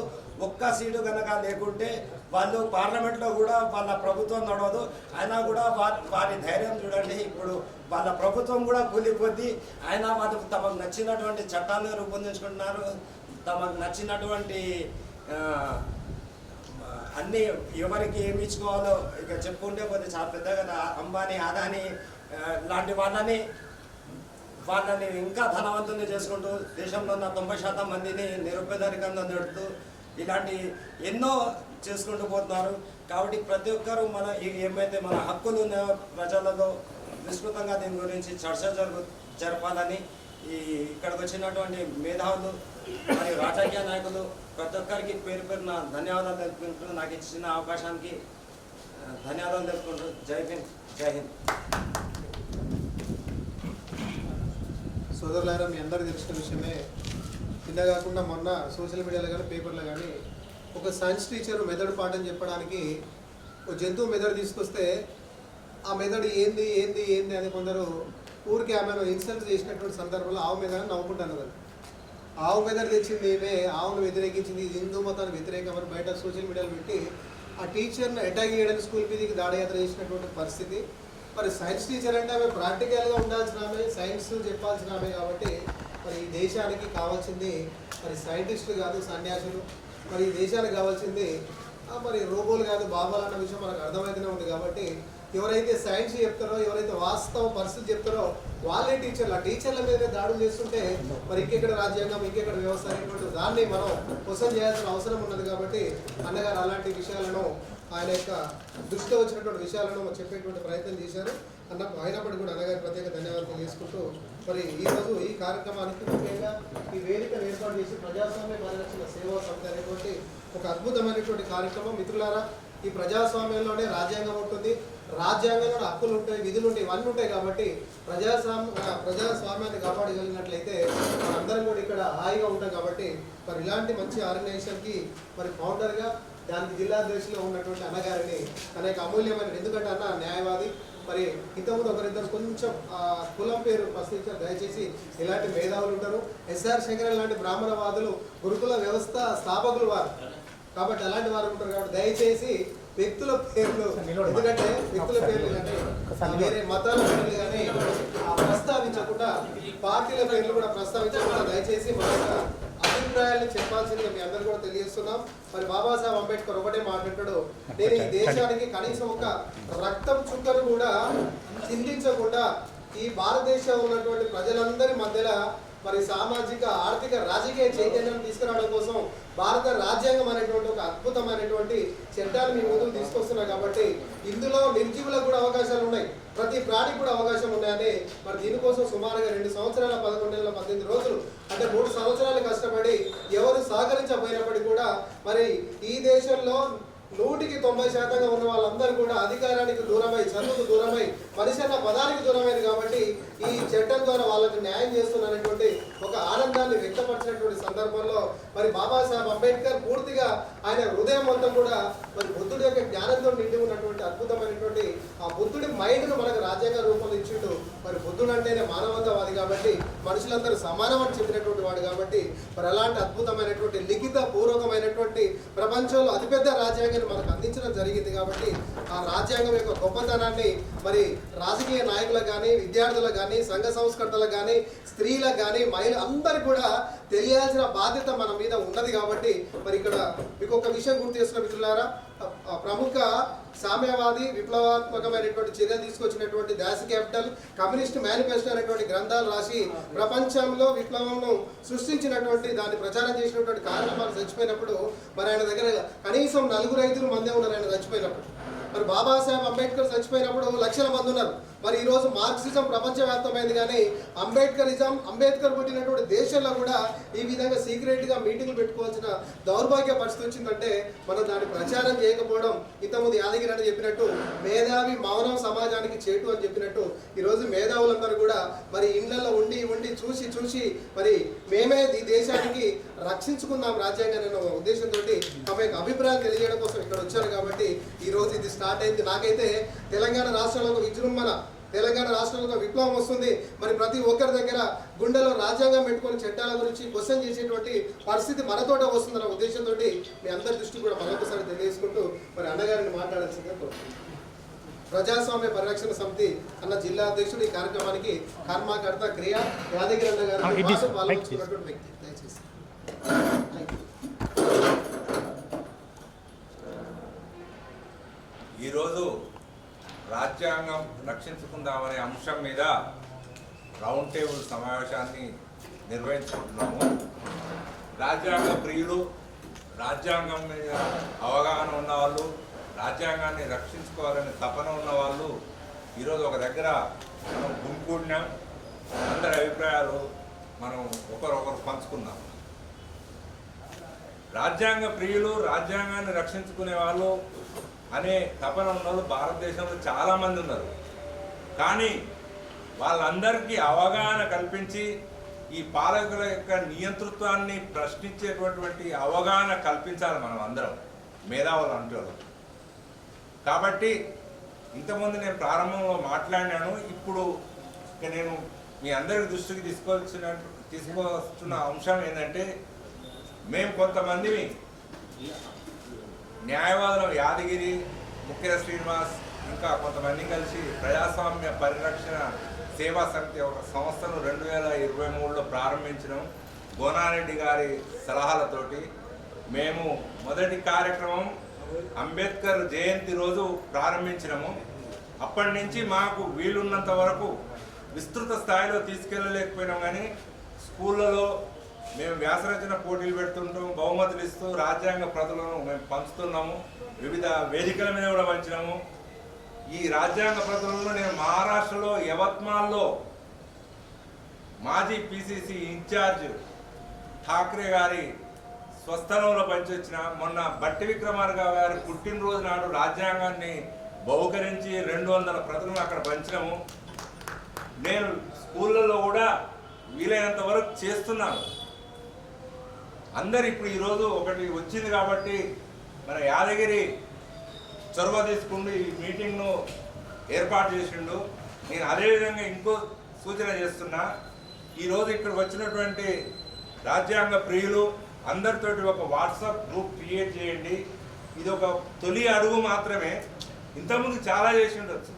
ఒక్క సీటు కనుక లేకుంటే వాళ్ళు పార్లమెంట్లో కూడా వాళ్ళ ప్రభుత్వం నడవదు. అయినా కూడా వారి ధైర్యం చూడండి. ఇప్పుడు వాళ్ళ ప్రభుత్వం కూడా కూలిపోద్ది. అయినా వాళ్ళు తమకు నచ్చినటువంటి చట్టాలను రూపొందించుకుంటున్నారు. తమకు నచ్చినటువంటి అన్నీ ఎవరికి ఏమి ఇచ్చుకోవాలో ఇక చెప్పుకుంటే పోతే చాలా పెద్దగా అంబానీ, అదానీ లాంటి వాళ్ళని ఇంకా ధనవంతుల్ని చేసుకుంటూ దేశంలో ఉన్న 90% మందిని నిరుపేదరికంగా నెడుతూ ఇలాంటి ఎన్నో చేసుకుంటూ పోతున్నారు. కాబట్టి ప్రతి ఒక్కరూ ఏమైతే మన హక్కులు ఉన్నాయో ప్రజలలో విస్తృతంగా దీని గురించి చర్చ జరపాలని ఇక్కడికి వచ్చినటువంటి మేధావులు మరియు రాజకీయ నాయకులు ప్రతి ఒక్కరికి పేరు పేరున ధన్యవాదాలు తెలుపుకుంటూ నాకు ఇచ్చిన అవకాశానికి ధన్యవాదాలు తెలుపుకుంటూ జై హింద్, జై హింద్. సోదరులారా, మీ అందరికీ తెలిసిన విషయమే. నిన్న కాకుండా మొన్న సోషల్ మీడియాలో కానీ పేపర్లో కానీ ఒక సైన్స్ టీచర్ మెదడు పాఠం చెప్పడానికి ఒక జంతువు మెదడు తీసుకొస్తే ఆ మెదడు ఏంది ఏంది ఏంది అని కొందరు ఊరికి ఆమెను ఇన్సల్ట్ చేసినటువంటి సందర్భంలో ఆవు మీద నవ్వుకుంటాను కదా. ఆవు మెదడు తెచ్చింది ఏమే, ఆవును వ్యతిరేకించింది, ఇది హిందూ మతానికి వ్యతిరేకమని బయట సోషల్ మీడియాలో పెట్టి ఆ టీచర్ని అటాక్ చేయడానికి స్కూల్ మీదకి దాడియాత్ర చేసినటువంటి పరిస్థితి. మరి సైన్స్ టీచర్ అంటే ఆమె ప్రాక్టికల్గా ఉండాల్సిన ఆమె, సైన్స్ చెప్పాల్సిన ఆమె. కాబట్టి మరి ఈ దేశానికి కావాల్సింది మరి సైంటిస్టులు కాదు సన్యాసులు. మరి ఈ దేశానికి కావాల్సింది మరి రోబోలు కాదు బాబాలు అన్న విషయం మనకు అర్థమైతేనే ఉంది. కాబట్టి ఎవరైతే సైన్స్ చెప్తారో, ఎవరైతే వాస్తవ పరిస్థితి చెప్తారో వాళ్ళే టీచర్లు. ఆ టీచర్ల మీద దాడులు చేస్తుంటే మరి ఇంకెక్కడ రాజ్యాంగం, ఇంకెక్కడ వ్యవస్థ అనేటువంటి దాన్ని మనం క్వశ్చన్ చేయాల్సిన అవసరం ఉన్నది. కాబట్టి అన్నగారు అలాంటి విషయాలను, ఆయన యొక్క దృష్టిలో వచ్చినటువంటి విషయాలను చెప్పేటువంటి ప్రయత్నం చేశారు. అయినప్పటికీ కూడా అన్నగారి ప్రత్యేక ధన్యవాదాలు తెలియజేసుకుంటూ మరి ఈరోజు ఈ కార్యక్రమానికి ముఖ్యంగా ఈ వేదికను ఏర్పాటు చేసి ప్రజాస్వామ్య పరిరక్షణ సేవా సమితి అనేటువంటి ఒక అద్భుతమైనటువంటి కార్యక్రమం. మిత్రులారా, ఈ ప్రజాస్వామ్యంలోనే రాజ్యాంగం ఉంటుంది, రాజ్యాంగంలో హక్కులు ఉంటాయి, విధులు ఉంటాయి, ఇవన్నీ ఉంటాయి. కాబట్టి ప్రజాస్వామ్యాన్ని కాపాడగలిగినట్లయితే మనందరం కూడా ఇక్కడ హాయిగా ఉంటాం. కాబట్టి మరి ఇలాంటి మంచి ఆర్గనైజేషన్కి మరి ఫౌండర్గా దానికి జిల్లాధ్యక్షులు ఉన్నటువంటి అన్నగారిని తన యొక్క అమూల్యమైన, ఎందుకంటే అన్న న్యాయవాది, మరి ఇంతకుముందు ఒకరిద్దరు కొంచెం కులం పేరు ప్రశ్నించారు. దయచేసి ఇలాంటి మేధావులు ఉంటారు. ఎస్ఆర్ శంకరన్ లాంటి బ్రాహ్మణవాదులు గురుకుల వ్యవస్థ స్థాపకులు వారు. కాబట్టి అలాంటి వారు ఉంటారు. కాబట్టి దయచేసి వ్యక్తుల పేర్లు, ఎందుకంటే వ్యక్తుల పేర్లు కానీ వేరే మతాల పేర్లు కానీ ప్రస్తావించకుండా, పార్టీల పేర్లు కూడా ప్రస్తావించకుండా దయచేసి మన అభిప్రాయాన్ని చెప్పాల్సిందిగా మీ అందరూ కూడా తెలియజేస్తున్నాం. మరి బాబాసాహెబ్ అంబేద్కర్ ఒకటే మాట్లాడాడు, నేను ఈ దేశానికి కనీసం ఒక రక్తం చుక్కను కూడా చిందించకుండా ఈ భారతదేశంలో ఉన్నటువంటి ప్రజలందరి మధ్యలో మరి సామాజిక, ఆర్థిక, రాజకీయ చైతన్యం తీసుకురావడం కోసం భారత రాజ్యాంగం అనేటువంటి ఒక అద్భుతమైనటువంటి చట్టాలు మీ ముందుకు తీసుకొస్తున్నాయి. కాబట్టి ఇందులో నిర్జీవులకు కూడా అవకాశాలు ఉన్నాయి, ప్రతి ప్రాణికి కూడా అవకాశం ఉన్నాయని మరి దీనికోసం సుమారుగా 2 సంవత్సరాల 11 నెలల 18 రోజులు అంటే 3 సంవత్సరాలు కష్టపడి ఎవరు సహకరించబోయినప్పటికీ కూడా మరి ఈ దేశంలో 100% ఉన్న వాళ్ళందరూ కూడా అధికారానికి దూరమై, చదువుకు దూరమై, మనిషి అన్న పదానికి దూరమైంది. కాబట్టి ఈ చట్టం ద్వారా వాళ్ళకి న్యాయం చేస్తున్నటువంటి ఒక ఆనందాన్ని వ్యక్తపరిచినటువంటి సందర్భంలో మరి బాబాసాహెబ్ అంబేద్కర్ పూర్తిగా ఆయన హృదయం అంతా కూడా మరి బుద్ధుడి యొక్క జ్ఞానంతో నిండి ఉన్నటువంటి అద్భుతమైనటువంటి ఆ బుద్ధుడి మైండ్ను మనకు రాజ్యాంగ రూపంలో ఇచ్చిండు. మరి బుద్ధుడు అంటేనే మానవతావాది కాబట్టి మనుషులందరూ సమానం అని చెప్పినటువంటి వాడు. కాబట్టి మరి అలాంటి అద్భుతమైనటువంటి లిఖిత పూర్వకమైనటువంటి ప్రపంచంలో అతిపెద్ద రాజ్యాంగాన్ని మనకు అందించడం జరిగింది. కాబట్టి ఆ రాజ్యాంగం యొక్క గొప్పతనాన్ని మరి రాజకీయ నాయకులకు కానీ, విద్యార్థులకు కానీ, సంఘ సంస్కర్తలకు కానీ, స్త్రీలకు కానీ, మహిళలు అందరికీ కూడా తెలియాల్సిన బాధ్యత మన మీద ఉన్నది. కాబట్టి మరి ఇక్కడ మీకు ఒక విషయం గుర్తు చేస్తున్న మిత్రులారా, ప్రముఖ సామ్యవాది విప్లవాత్మకమైనటువంటి చర్యలు తీసుకొచ్చినటువంటి దాస్ క్యాపిటల్, కమ్యూనిస్ట్ మేనిఫెస్టో అనేటువంటి గ్రంథాలు రాసి ప్రపంచంలో విప్లవంను సృష్టించినటువంటి, దాన్ని ప్రచారం చేసినటువంటి కార్యక్రమాలు చచ్చిపోయినప్పుడు మరి ఆయన దగ్గర కనీసం 4-5 మందే ఉన్నారు. ఆయన చచ్చిపోయినప్పుడు మరి బాబాసాహెబ్ అంబేద్కర్ చచ్చిపోయినప్పుడు లక్షల మంది ఉన్నారు. మరి ఈరోజు మార్క్సిజం ప్రపంచవ్యాప్తమైంది, కానీ అంబేద్కర్ పుట్టినటువంటి దేశంలో కూడా ఈ విధంగా సీక్రెట్గా మీటింగ్లు పెట్టుకోవాల్సిన దౌర్భాగ్య పరిస్థితి వచ్చిందంటే మనం దాన్ని ప్రచారం చేయకపోవడం. ఇంతకుముందు యాదగిరి అని చెప్పినట్టు మేధావి మౌనం సమాజానికి చేటు అని చెప్పినట్టు ఈరోజు మేధావులందరూ కూడా మరి ఇళ్లలో ఉండి చూసి మరి మేమే ఈ దేశానికి రక్షించుకుందాం రాజ్యాంగాన్ని అనే ఉద్దేశంతో తమ యొక్క అభిప్రాయం తెలియజేయడం కోసం ఇక్కడ వచ్చారు. కాబట్టి ఈరోజు ఇది స్టార్ట్ అయింది. నాకైతే తెలంగాణ రాష్ట్రంలో ఒక విజృంభణ తెలంగాణ రాష్ట్రంలో ఒక విప్లవం వస్తుంది. మరి ప్రతి ఒక్కరి దగ్గర గుండెలో రాజ్యాంగం పెట్టుకొని చట్టాల గురించి క్వశ్చన్ చేసేటువంటి పరిస్థితి మనతోట వస్తుందన్న ఉద్దేశంతో మీ అందరి దృష్టి కూడా మరొకసారి తెలియజేసుకుంటూ మరి అన్నగారిని మాట్లాడాల్సిందిగా కోరుతున్నాను. ప్రజాస్వామ్య పరిరక్షణ సమితి అన్న జిల్లా అధ్యక్షుడు ఈ కార్యక్రమానికి కర్మకర్త క్రియ యాదగిరి అన్న గారు పాల్గొంటున్నటువంటి వ్యక్తి. దయచేసి ఈరోజు రాజ్యాంగం రక్షించుకుందామనే అంశం మీద రౌండ్ టేబుల్ సమావేశాన్ని నిర్వహించుకుంటున్నాము. రాజ్యాంగ ప్రియులు, రాజ్యాంగం మీద అవగాహన ఉన్నవాళ్ళు, రాజ్యాంగాన్ని రక్షించుకోవాలనే తపన ఉన్నవాళ్ళు ఈరోజు ఒక దగ్గర మనం గుంపుకూడినాం. అందరి అభిప్రాయాలు మనం ఒకరొకరు పంచుకున్నాం. రాజ్యాంగ ప్రియులు, రాజ్యాంగాన్ని రక్షించుకునే వాళ్ళు అనే తపన ఉన్న వాళ్ళు భారతదేశంలో చాలామంది ఉన్నారు. కానీ వాళ్ళందరికీ అవగాహన కల్పించి ఈ పాలకుల యొక్క నియంతృత్వాన్ని ప్రశ్నించేటటువంటి అవగాహన కల్పించాలి మనం అందరం, మేధావులు అంటారు. కాబట్టి ఇంతకుముందు నేను ప్రారంభంలో మాట్లాడినాను. ఇప్పుడు నేను మీ అందరి దృష్టికి తీసుకొస్తున్న అంశం ఏంటంటే, మేము కొంతమంది న్యాయవాదులు యాదగిరి, ముఖ్య శ్రీనివాస్ ఇంకా కొంతమంది కలిసి ప్రజాస్వామ్య పరిరక్షణ సేవా సమితి ఒక సంస్థను 2023లో ప్రారంభించడం. గోనారెడ్డి గారి సలహాలతోటి మేము మొదటి కార్యక్రమం అంబేద్కర్ జయంతి రోజు ప్రారంభించినాము. అప్పటి నుంచి మాకు వీలున్నంత వరకు విస్తృత స్థాయిలో తీసుకెళ్ళలేకపోయినాం. కానీ స్కూళ్ళలో మేము వ్యాసరచన పోటీలు పెడుతుంటాం, బహుమతులు ఇస్తూ రాజ్యాంగ ప్రతులను మేము పంచుతున్నాము. వివిధ వేదికల మీద కూడా పంచినాము. ఈ రాజ్యాంగ ప్రతులను నేను మహారాష్ట్రలో యవత్మాల్లో మాజీ పిసిసి ఇన్ఛార్జ్ ఠాక్రే గారి స్వస్థలంలో పంచొచ్చిన. మొన్న బట్టి విక్రమార్క గారి పుట్టినరోజు నాడు రాజ్యాంగాన్ని బహుకరించి 200 ప్రతులను అక్కడ పంచినాము. నేను స్కూళ్ళల్లో కూడా వీలైనంత వరకు చేస్తున్నాను. అందరు ఇప్పుడు ఈరోజు ఒకటి వచ్చింది కాబట్టి మన యాదగిరి చొరవ తీసుకుంటూ ఈ మీటింగ్ను ఏర్పాటు చేసిండు. నేను అదేవిధంగా ఇంకో సూచన చేస్తున్నా. ఈరోజు ఇక్కడికి వచ్చినటువంటి రాజ్యాంగ ప్రియులు అందరితోటి ఒక వాట్సాప్ గ్రూప్ క్రియేట్ చేయండి. ఇది ఒక తొలి అడుగు మాత్రమే. ఇంతకుముందు చాలా చేసి ఉండొచ్చు.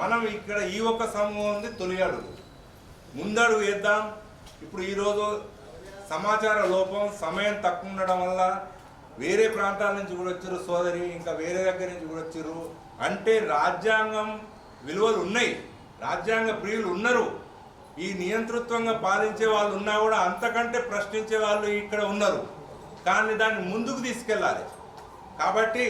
మనం ఇక్కడ ఈ ఒక్క సమూహం ఉంది, తొలి అడుగు. ముందడుగు వేద్దాం. ఇప్పుడు ఈరోజు సమాచార లోపం, సమయం తక్కువ ఉండడం వల్ల వేరే ప్రాంతాల నుంచి కూడా వచ్చారు సోదరి, ఇంకా వేరే దగ్గర నుంచి కూడా వచ్చారు. అంటే రాజ్యాంగం విలువలు ఉన్నాయి, రాజ్యాంగ ప్రియులు ఉన్నారు. ఈ నియంతృత్వంగా పాలించే వాళ్ళు ఉన్నా కూడా అంతకంటే ప్రశ్నించే వాళ్ళు ఇక్కడ ఉన్నారు. కానీ దాన్ని ముందుకు తీసుకెళ్ళాలి. కాబట్టి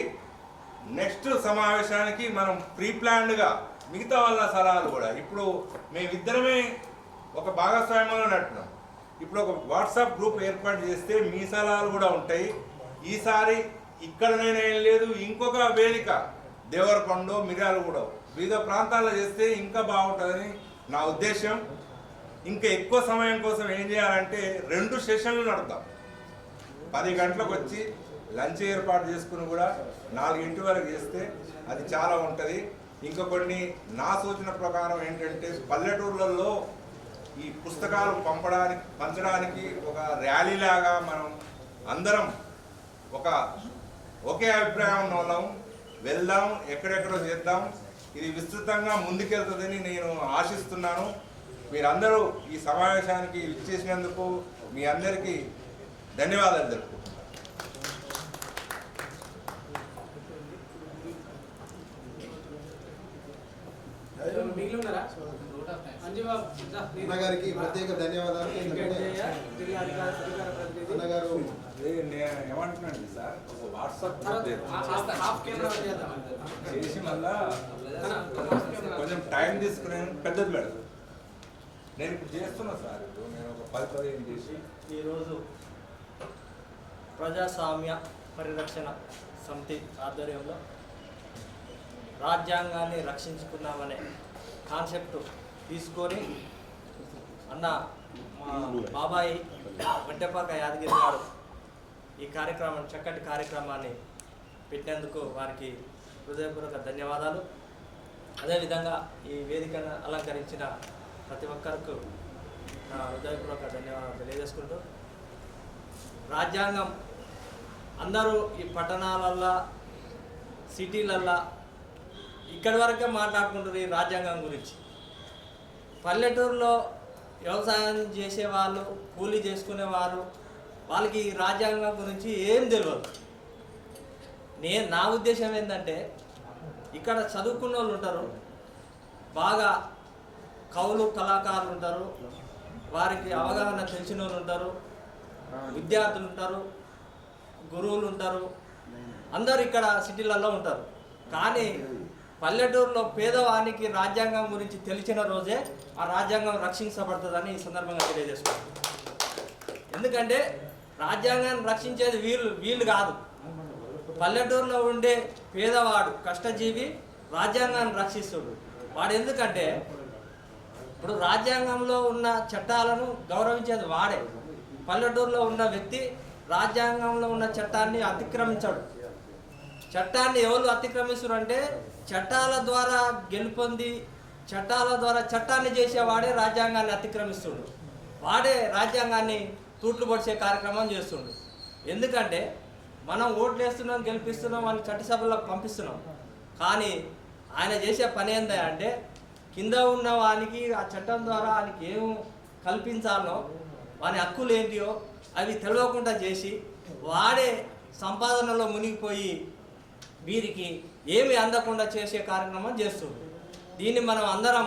నెక్స్ట్ సమావేశానికి మనం ప్రీ ప్లాన్డ్గా మిగతా వాళ్ళ సలహాలు కూడా ఇప్పుడు మేమిద్దరమే ఒక భాగస్వామ్యంలో నట్టున్నాం. ఇప్పుడు ఒక వాట్సాప్ గ్రూప్ ఏర్పాటు చేస్తే మీ సలహాలు కూడా ఉంటాయి. ఈసారి ఇక్కడనైనా ఏం లేదు, ఇంకొక వేదిక దేవరకొండ, మిర్యాలగూడ వివిధ ప్రాంతాల్లో చేస్తే ఇంకా బాగుంటుందని నా ఉద్దేశం. ఇంకా ఎక్కువ సమయం కోసం ఏం చేయాలంటే 2 సెషన్లు నడుద్దాం. 10 గంటలకు వచ్చి లంచ్ ఏర్పాటు చేసుకుని కూడా 4 వరకు చేస్తే అది చాలా ఉంటుంది. ఇంకా కొన్ని నా సూచన ప్రకారం ఏంటంటే పల్లెటూర్లలో ఈ పుస్తకాలు పంచడానికి ఒక ర్యాలీ లాగా మనం అందరం ఒకే అభిప్రాయం ఉన్న వాళ్ళం వెళ్దాం, ఎక్కడెక్కడో చేద్దాం. ఇది విస్తృతంగా ముందుకెళ్తుందని నేను ఆశిస్తున్నాను. మీరందరూ ఈ సమావేశానికి ఇచ్చేసినందుకు మీ అందరికీ ధన్యవాదాలు తెలుపుకుంటున్నాను. అన్నగారికి ప్రత్యేక ధన్యవాదాలు. అన్నగారు ఏమంటున్నాండి సార్, ఒక వాట్సాప్ చేసి మళ్ళా కొంచెం టైం తీసుకుని పెద్దది పెడతాను. నేను ఇప్పుడు చేస్తున్నా సార్. నేను ఒక 10-15 చేసి ఈరోజు ప్రజాస్వామ్య పరిరక్షణ సమితి ఆధ్వర్యంలో రాజ్యాంగాన్ని రక్షించుకున్నామనే కాన్సెప్ట్ తీసుకొని అన్న మా బాబాయి వడ్డెపాక యాదగిరి గారు ఈ చక్కటి కార్యక్రమాన్ని పెట్టినందుకు వారికి హృదయపూర్వక ధన్యవాదాలు. అదేవిధంగా ఈ వేదికను అలంకరించిన ప్రతి ఒక్కరికి నా హృదయపూర్వక ధన్యవాదాలు తెలియజేసుకుంటూ, రాజ్యాంగం అందరూ ఈ పట్టణాలల్లో సిటీలల్లో ఇక్కడి వరకే మాట్లాడుకుంటారు ఈ రాజ్యాంగం గురించి. పల్లెటూరులో వ్యవసాయం చేసేవాళ్ళు, కూలీ చేసుకునేవాళ్ళు, వాళ్ళకి ఈ రాజ్యాంగం గురించి ఏం తెలియదు. నా ఉద్దేశం ఏంటంటే, ఇక్కడ చదువుకున్న వాళ్ళు ఉంటారు, బాగా కవులు కళాకారులు ఉంటారు, వారికి అవగాహన తెలిసిన వాళ్ళు ఉంటారు, విద్యార్థులు ఉంటారు, గురువులు ఉంటారు, అందరు ఇక్కడ సిటీలలో ఉంటారు. కానీ పల్లెటూరులో పేదవానికి రాజ్యాంగం గురించి తెలిసిన రోజే ఆ రాజ్యాంగం రక్షించబడుతుందని ఈ సందర్భంగా తెలియజేసుకుంటాం. ఎందుకంటే రాజ్యాంగాన్ని రక్షించేది వీళ్ళు కాదు, పల్లెటూరులో ఉండే పేదవాడు కష్టజీవి రాజ్యాంగాన్ని రక్షిస్తుడు వాడు. ఎందుకంటే ఇప్పుడు రాజ్యాంగంలో ఉన్న చట్టాలను గౌరవించేది వాడే. పల్లెటూరులో ఉన్న వ్యక్తి రాజ్యాంగంలో ఉన్న చట్టాన్ని అతిక్రమించాడు. చట్టాన్ని ఎవరు అతిక్రమిస్తారు అంటే చట్టాల ద్వారా గెలుపొంది చట్టాల ద్వారా చట్టాన్ని చేసేవాడే రాజ్యాంగాన్ని అతిక్రమిస్తుడు. వాడే రాజ్యాంగాన్ని తూట్లు పొడిచే కార్యక్రమం చేస్తుండు. ఎందుకంటే మనం ఓట్లు వేస్తున్నాం, గెలిపిస్తున్నాం, వాళ్ళని చట్టసభలకు పంపిస్తున్నాం. కానీ ఆయన చేసే పని ఏందా అంటే కింద ఉన్న వానికి ఆ చట్టం ద్వారా వానికి ఏం కల్పించాలో, వాని హక్కులు ఏంటియో అవి తెలియకుండా చేసి వాడే సంపాదనలో మునిగిపోయి వీరికి ఏమి అందకుండా చేసే కార్యక్రమం చేస్తుంది. దీన్ని మనం అందరం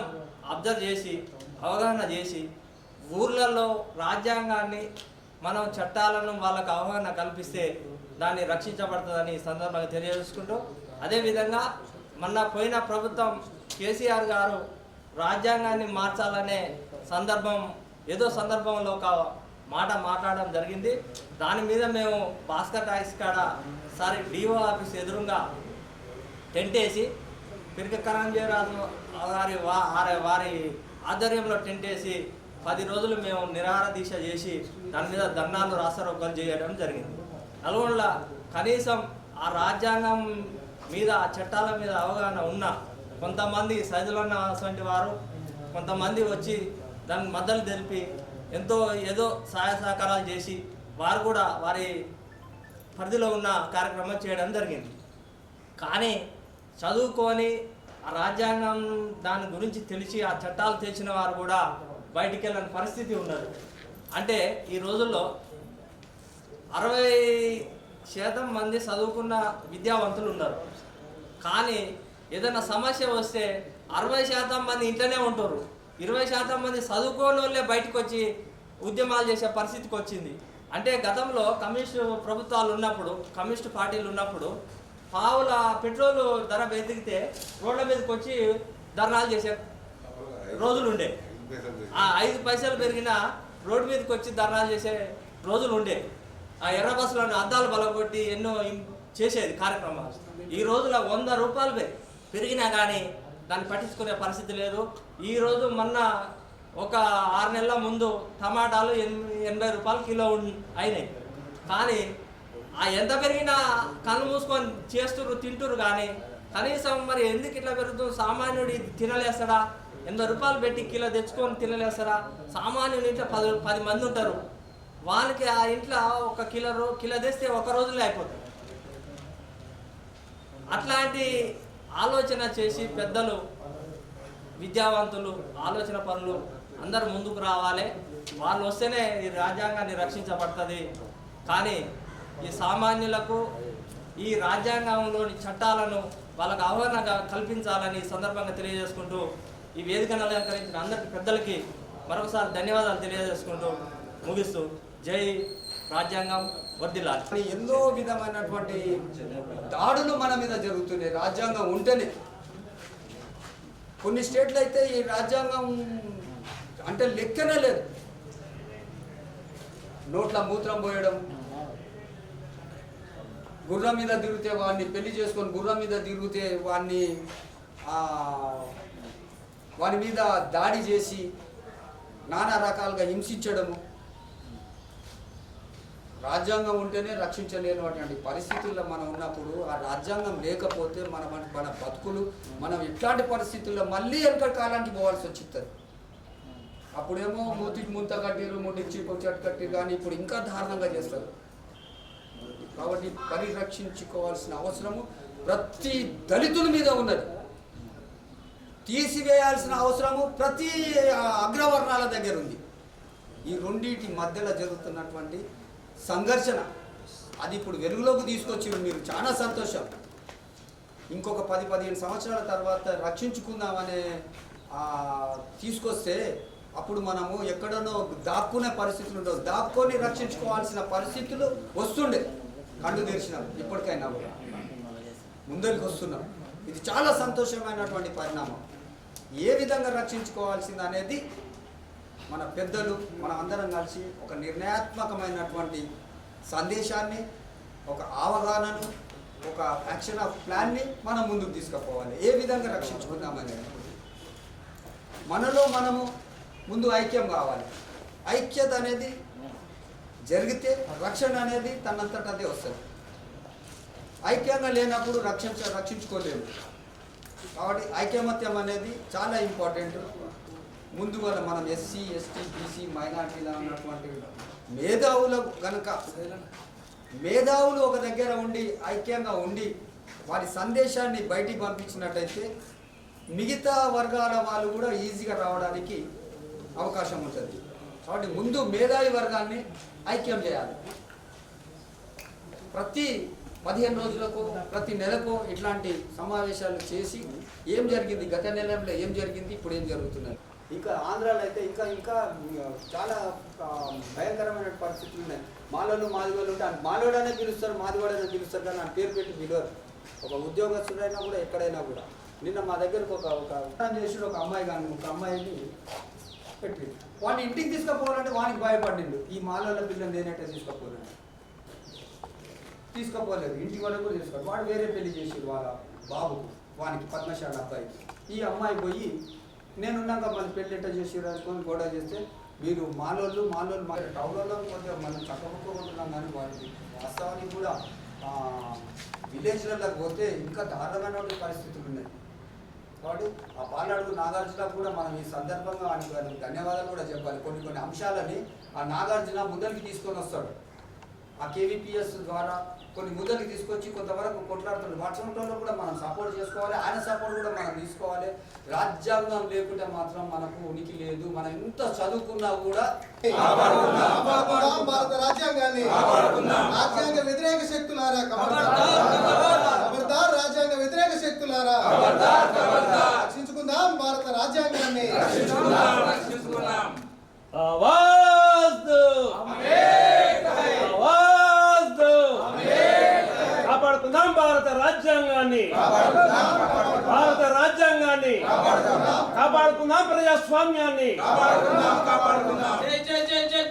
అబ్జర్వ్ చేసి అవగాహన చేసి ఊర్లలో రాజ్యాంగాన్ని మనం చట్టాలను వాళ్ళకు అవగాహన కల్పిస్తే దాన్ని రక్షించబడుతుందని ఈ సందర్భంగా తెలియజేసుకుంటూ, అదేవిధంగా మొన్న పోయిన ప్రభుత్వం కేసీఆర్ గారు రాజ్యాంగాన్ని మార్చాలనే ఏదో సందర్భంలో ఒక మాట మాట్లాడడం జరిగింది. దాని మీద మేము భాస్కర్ టాక్స్ కాడ సారి డిఓ ఆఫీస్ ఎదురుగా టెంట్ వేసి పిరిక కరంజీరాజు వారి ఆధ్వర్యంలో టెంట్ వేసి 10 రోజులు మేము నిరాహార దీక్ష చేసి దాని మీద ధర్నాలు రాస్తారోకలు చేయడం జరిగింది. నల్గొండలో కనీసం ఆ రాజ్యాంగం మీద ఆ చట్టాల మీద అవగాహన ఉన్న కొంతమంది సైదులన్న వంటి వారు కొంతమంది వచ్చి దాన్ని మద్దతు తెలిపి ఏదో సహాయ సహకారాలు చేసి వారు కూడా వారి పరిధిలో ఉన్న కార్యక్రమం చేయడం జరిగింది. కానీ చదువుకొని ఆ రాజ్యాంగం దాని గురించి తెలిసి ఆ చట్టాలు తెలిసిన వారు కూడా బయటికి వెళ్ళని పరిస్థితి ఉన్నది. అంటే ఈ రోజుల్లో 60% మంది చదువుకున్న విద్యావంతులు ఉన్నారు. కానీ ఏదైనా సమస్య వస్తే 60% మంది ఇంట్లోనే ఉంటారు, 20% మంది చదువుకోని వాళ్ళే బయటకు వచ్చి ఉద్యమాలు చేసే పరిస్థితికి వచ్చింది. అంటే గతంలో కమ్యూనిస్టు ప్రభుత్వాలు ఉన్నప్పుడు, కమ్యూనిస్టు పార్టీలు ఉన్నప్పుడు పావుల పెట్రోల్ ధర వెతికితే రోడ్ల మీదకి వచ్చి ధర్నాలు చేసే రోజులు ఉండే. 5 పైసలు పెరిగిన రోడ్డు మీదకి వచ్చి ధర్నాలు చేసే రోజులు ఉండే. ఆ ఎర్ర బస్సులను అద్దాలు బలగొట్టి ఎన్నో చేసేది కార్యక్రమాలు. ఈ రోజుల 100 రూపాయలు పెరిగినా కానీ దాన్ని పట్టించుకునే పరిస్థితి లేదు. ఈరోజు మొన్న ఒక 6 నెలల ముందు టమాటాలు 80 రూపాయలు కిలో అయినాయి. కానీ ఆ ఎంత పెరిగినా కళ్ళు మూసుకొని చేస్తున్నారు, తింటురు. కానీ కనీసం మరి ఎందుకు ఇట్లా పెరుగుతుంది? సామాన్యుడు ఇది తినలేస్తాడా? 80 రూపాయలు పెట్టి కిలో తెచ్చుకొని తినలేస్తారా? సామాన్యుడి ఇంట్లో 10 మంది ఉంటారు. వాళ్ళకి ఆ ఇంట్లో ఒక కిలో తెస్తే ఒక రోజులో అయిపోతుంది. అట్లాంటి ఆలోచన చేసి పెద్దలు, విద్యావంతులు, ఆలోచన పనులు అందరూ ముందుకు రావాలి. వాళ్ళు వస్తేనే ఈ రాజ్యాంగాన్ని రక్షించబడుతుంది. కానీ ఈ సామాన్యులకు ఈ రాజ్యాంగంలోని చట్టాలను వాళ్ళకు అవగాహన కల్పించాలని సందర్భంగా తెలియజేసుకుంటూ ఈ వేదికను అలంకరించిన అందరికి పెద్దలకి మరొకసారి ధన్యవాదాలు తెలియజేసుకుంటూ ముగిస్తూ జై రాజ్యాంగం వర్ధిల్లాలి. ఎన్నో విధమైనటువంటి దాడులు మన మీద జరుగుతున్నాయి రాజ్యాంగం ఉంటేనే. కొన్ని స్టేట్లు అయితే ఈ రాజ్యాంగం అంటే లెక్కనే లేదు. నోట్ల మూత్రం పోయడం, గుర్రం మీద తిరిగితే వాడిని పెళ్లి చేసుకొని గుర్రం మీద తిరిగితే వాని మీద దాడి చేసి నానా రకాలుగా హింసించడము. రాజ్యాంగం ఉంటేనే రక్షించలేనటువంటి పరిస్థితుల్లో మనం ఉన్నప్పుడు ఆ రాజ్యాంగం లేకపోతే మన బతుకులు మనం ఎట్లాంటి పరిస్థితుల్లో మళ్ళీ వెనక కాలానికి పోవాల్సి వచ్చింది. అప్పుడేమో మూతికి ముంత కట్టిరు, ముట్టించి చెట్టు కట్టిరు, కానీ ఇప్పుడు ఇంకా దారుణంగా చేస్తారు. కాబట్టి పరిరక్షించుకోవాల్సిన అవసరము ప్రతి దళితుల మీద ఉన్నది. తీసివేయాల్సిన అవసరము ప్రతి అగ్రవర్ణాల దగ్గర ఉంది. ఈ రెండింటి మధ్యలో జరుగుతున్నటువంటి సంఘర్షణ అది ఇప్పుడు వెలుగులోకి తీసుకొచ్చి మీరు చాలా సంతోషం. ఇంకొక 10-15 సంవత్సరాల తర్వాత రక్షించుకుందామనే తీసుకొస్తే అప్పుడు మనము ఎక్కడనో దాక్కునే పరిస్థితులు ఉండవు, దాక్కొని రక్షించుకోవాల్సిన పరిస్థితులు వస్తుండే. కళ్ళు తెరిచినాం, ఇప్పటికైనా కూడా ముందరికి వస్తున్నాం. ఇది చాలా సంతోషమైనటువంటి పరిణామం. ఏ విధంగా రక్షించుకోవాల్సింది అనేది మన పెద్దలు మనం అందరం కలిసి ఒక నిర్ణయాత్మకమైనటువంటి సందేశాన్ని, ఒక అవగాహనను, ఒక యాక్షన్ ఆఫ్ ప్లాన్ని మనం ముందుకు తీసుకుపోవాలి. ఏ విధంగా రక్షించుకుందామనేది మనలో మనము ముందు ఐక్యం కావాలి. ఐక్యత అనేది జరిగితే రక్షణ అనేది తనంతట అదే వస్తుంది. ఐక్యంగా లేనప్పుడు రక్షించుకోలేము. కాబట్టి ఐకమత్యం అనేది చాలా ఇంపార్టెంట్. ముందుగా మనం ఎస్సీ, ఎస్టీ, బీసీ, మైనార్టీలో ఉన్నటువంటి మేధావులు ఒక దగ్గర ఉండి ఐక్యంగా ఉండి వారి సందేశాన్ని బయటికి పంపించినట్టయితే మిగతా వర్గాల వాళ్ళు కూడా ఈజీగా రావడానికి అవకాశం ఉంటుంది. కాబట్టి ముందు మేధావి వర్గాన్ని ఐక్యం చేయాలి. ప్రతి 15 రోజులకు ప్రతి నెలకు ఇట్లాంటి సమావేశాలు చేసి ఏం జరిగింది, గత నెలలో ఏం జరిగింది, ఇప్పుడు ఏం జరుగుతున్నాయి. ఇంకా ఆంధ్రాలో అయితే ఇంకా చాలా భయంకరమైన పరిస్థితులు ఉన్నాయి. మాలోళ్ళు మాదిగోళ్ళు ఉంటే మాలోడనే పిలుస్తారు, మాదిగోడనే పిలుస్తారు, కానీ ఆ పేరు పెట్టి పిలవరు. ఒక ఉద్యోగస్తుడైనా కూడా ఎక్కడైనా కూడా. నిన్న మా దగ్గరకు ఒక చేసి ఒక అమ్మాయి కానీ ఒక అమ్మాయిని పెట్టి వాడిని ఇంటికి తీసుకుపోవాలంటే వానికి భయపడిండు. ఈ మాలోళ్ళ పిల్లలు నేనైతే తీసుకోపోలేదు, ఇంటికి వాళ్ళకి కూడా తీసుకోవాలి. వాడు వేరే పెళ్లి చేసాడు వాళ్ళ బాబుకు, వానికి పద్మశాల అబ్బాయికి. ఈ అమ్మాయి పోయి నేనున్నాక మన పెళ్లి ఎట్ట చేసి రాసుకొని గొడవ చేస్తే మీరు మాలోళ్ళు మా టౌన్లో కొంచెం మనం చక్కబుక్కుంటున్నాం, కానీ వారికి వాస్తవానికి కూడా విలేజ్లకు పోతే ఇంకా దారుణమైన పరిస్థితులు ఉన్నాయి. కాబట్టి ఆ పాలడుగు నాగార్జునకు కూడా మనం ఈ సందర్భంగా ఆయనకు ధన్యవాదాలు కూడా చెప్పాలి. కొన్ని అంశాలని ఆ నాగార్జున ముందరికి తీసుకొని వస్తాడు. ఆ కేవీపీఎస్ ద్వారా కొన్ని ముందరికి తీసుకొచ్చి కొంతవరకు కొట్లాడుతుంది. వాట్సాప్లో కూడా మనం సపోర్ట్ చేసుకోవాలి, ఆయన సపోర్ట్ కూడా మనం తీసుకోవాలి. రాజ్యాంగం లేకుంటే మాత్రం మనకు ఉనికి లేదు. మనం ఎంత చదువుకున్నా కూడా భారత రాజ్యాంగాన్ని రాజ్యాంగ వ్యతిరేక శక్తులారా రాజ్యాంగ వ్యతిరేక శక్తులారా రక్షించుకుందాం భారత రాజ్యాంగాన్ని. కాపాడుకుందాం భారత రాజ్యాంగాన్ని, భారత రాజ్యాంగాన్ని కాపాడుకుందాం, ప్రజాస్వామ్యాన్ని. జై జై జై జై